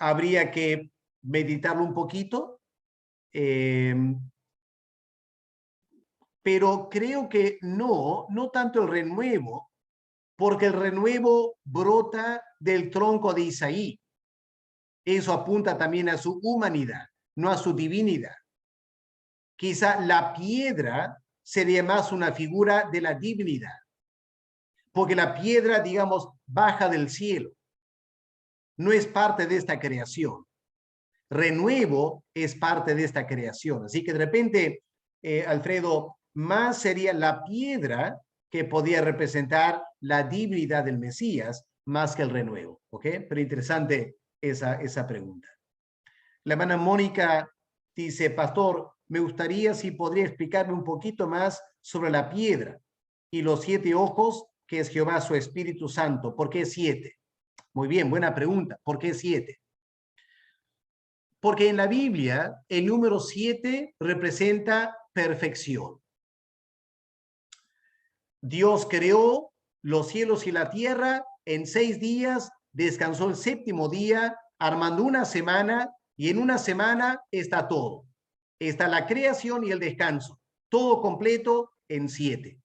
A: Habría que meditarlo un poquito, pero creo que no tanto el renuevo, porque el renuevo brota del tronco de Isaí. Eso apunta también a su humanidad, no a su divinidad. Quizá la piedra sería más una figura de la divinidad, porque la piedra, digamos, baja del cielo, no es parte de esta creación. Renuevo es parte de esta creación. Así que de repente, Alfredo, más sería la piedra que podía representar la divinidad del Mesías más que el renuevo. ¿Ok? Pero interesante esa pregunta. La hermana Mónica dice, pastor, me gustaría si podría explicarme un poquito más sobre la piedra y los 7 ojos que es Jehová su Espíritu Santo. ¿Por qué 7? Muy bien, buena pregunta. ¿Por qué 7? Porque en la Biblia el número 7 representa perfección. Dios creó los cielos y la tierra en 6 días, descansó el séptimo día, armando una semana, y en una semana está todo. Está la creación y el descanso, todo completo en 7.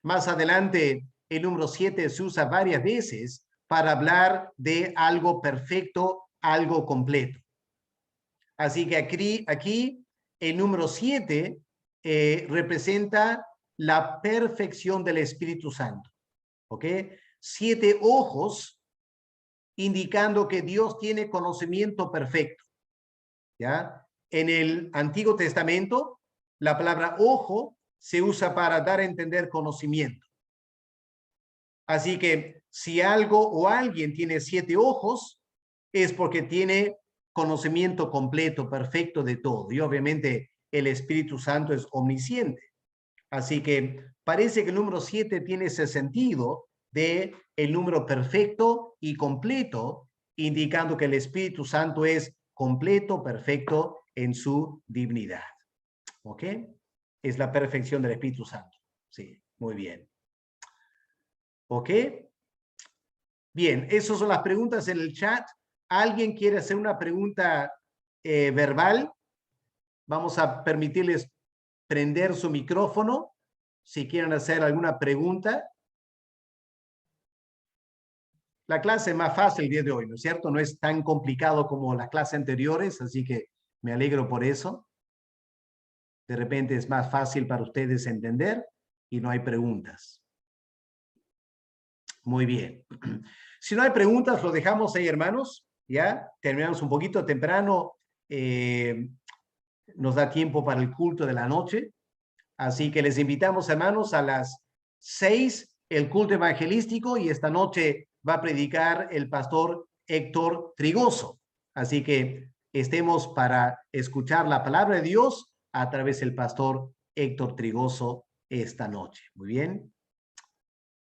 A: Más adelante, el número 7 se usa varias veces para hablar de algo perfecto, algo completo. Así que aquí el número 7 representa la perfección del Espíritu Santo. ¿Ok? 7 ojos indicando que Dios tiene conocimiento perfecto. ¿Ya? En el Antiguo Testamento, la palabra ojo se usa para dar a entender conocimiento. Así que si algo o alguien tiene 7 ojos, es porque tiene conocimiento completo, perfecto de todo. Y obviamente el Espíritu Santo es omnisciente. Así que parece que el número 7 tiene ese sentido de el número perfecto y completo, indicando que el Espíritu Santo es completo, perfecto en su divinidad. ¿Ok? Es la perfección del Espíritu Santo. Sí, muy bien. ¿Ok? Bien, esas son las preguntas en el chat. ¿Alguien quiere hacer una pregunta verbal? Vamos a permitirles prender su micrófono si quieren hacer alguna pregunta. La clase es más fácil el día de hoy, ¿no es cierto? No es tan complicado como las clases anteriores, así que me alegro por eso. De repente es más fácil para ustedes entender y no hay preguntas. Muy bien. Si no hay preguntas, lo dejamos ahí, hermanos. Ya terminamos un poquito temprano. Nos da tiempo para el culto de la noche. Así que les invitamos, hermanos, a las 6 el culto evangelístico, y esta noche va a predicar el pastor Héctor Trigoso. Así que estemos para escuchar la palabra de Dios a través del pastor Héctor Trigoso esta noche. Muy bien.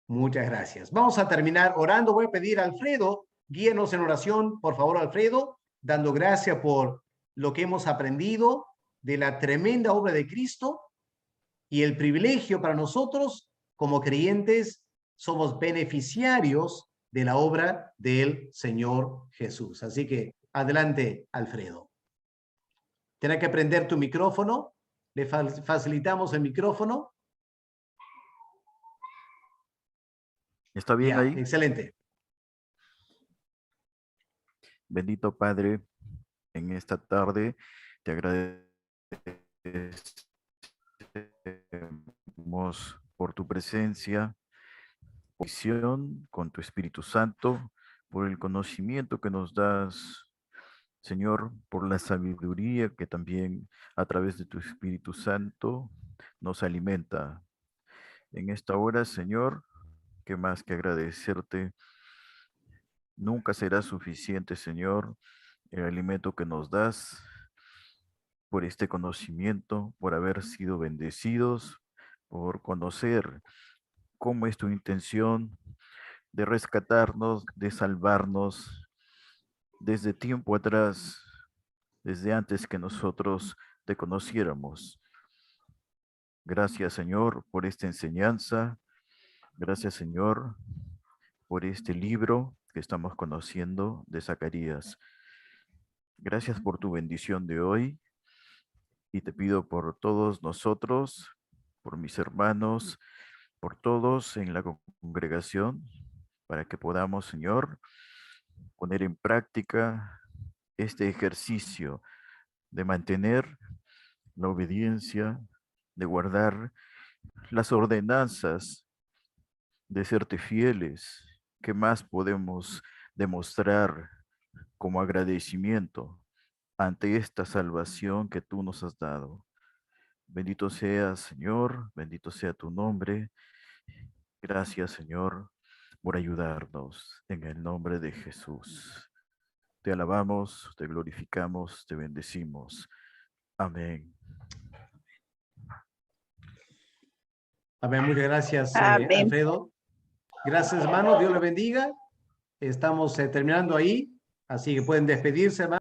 A: Muchas gracias. Vamos a terminar orando. Voy a pedir a Alfredo, guíenos en oración, por favor, Alfredo, dando gracias por lo que hemos aprendido de la tremenda obra de Cristo y el privilegio para nosotros como creyentes somos beneficiarios de la obra del Señor Jesús. Así que adelante, Alfredo. Tienes que prender tu micrófono. Le facilitamos el micrófono.
B: ¿Está bien
A: Ya,
B: ahí?
A: excelente.
B: Bendito Padre, en esta tarde te agradecemos por tu presencia, por visión con tu Espíritu Santo, por el conocimiento que nos das, Señor, por la sabiduría que también a través de tu Espíritu Santo nos alimenta. En esta hora, Señor, que más que agradecerte, nunca será suficiente, Señor, el alimento que nos das, por este conocimiento, por haber sido bendecidos, por conocer cómo es tu intención de rescatarnos, de salvarnos desde tiempo atrás, desde antes que nosotros te conociéramos. Gracias, Señor, por esta enseñanza. Gracias, Señor, por este libro que estamos conociendo de Zacarías. Gracias por tu bendición de hoy y te pido por todos nosotros, por mis hermanos, por todos en la congregación, para que podamos, Señor, poner en práctica este ejercicio de mantener la obediencia, de guardar las ordenanzas, de serte fieles. ¿Qué más podemos demostrar como agradecimiento ante esta salvación que tú nos has dado? Bendito seas, Señor, bendito sea tu nombre. Gracias, Señor, por ayudarnos en el nombre de Jesús. Te alabamos, te glorificamos, te bendecimos. Amén.
A: Amén, muchas gracias,
C: Amén.
A: Alfredo. Gracias, hermano. Dios le bendiga. Estamos terminando ahí, así que pueden despedirse, hermano.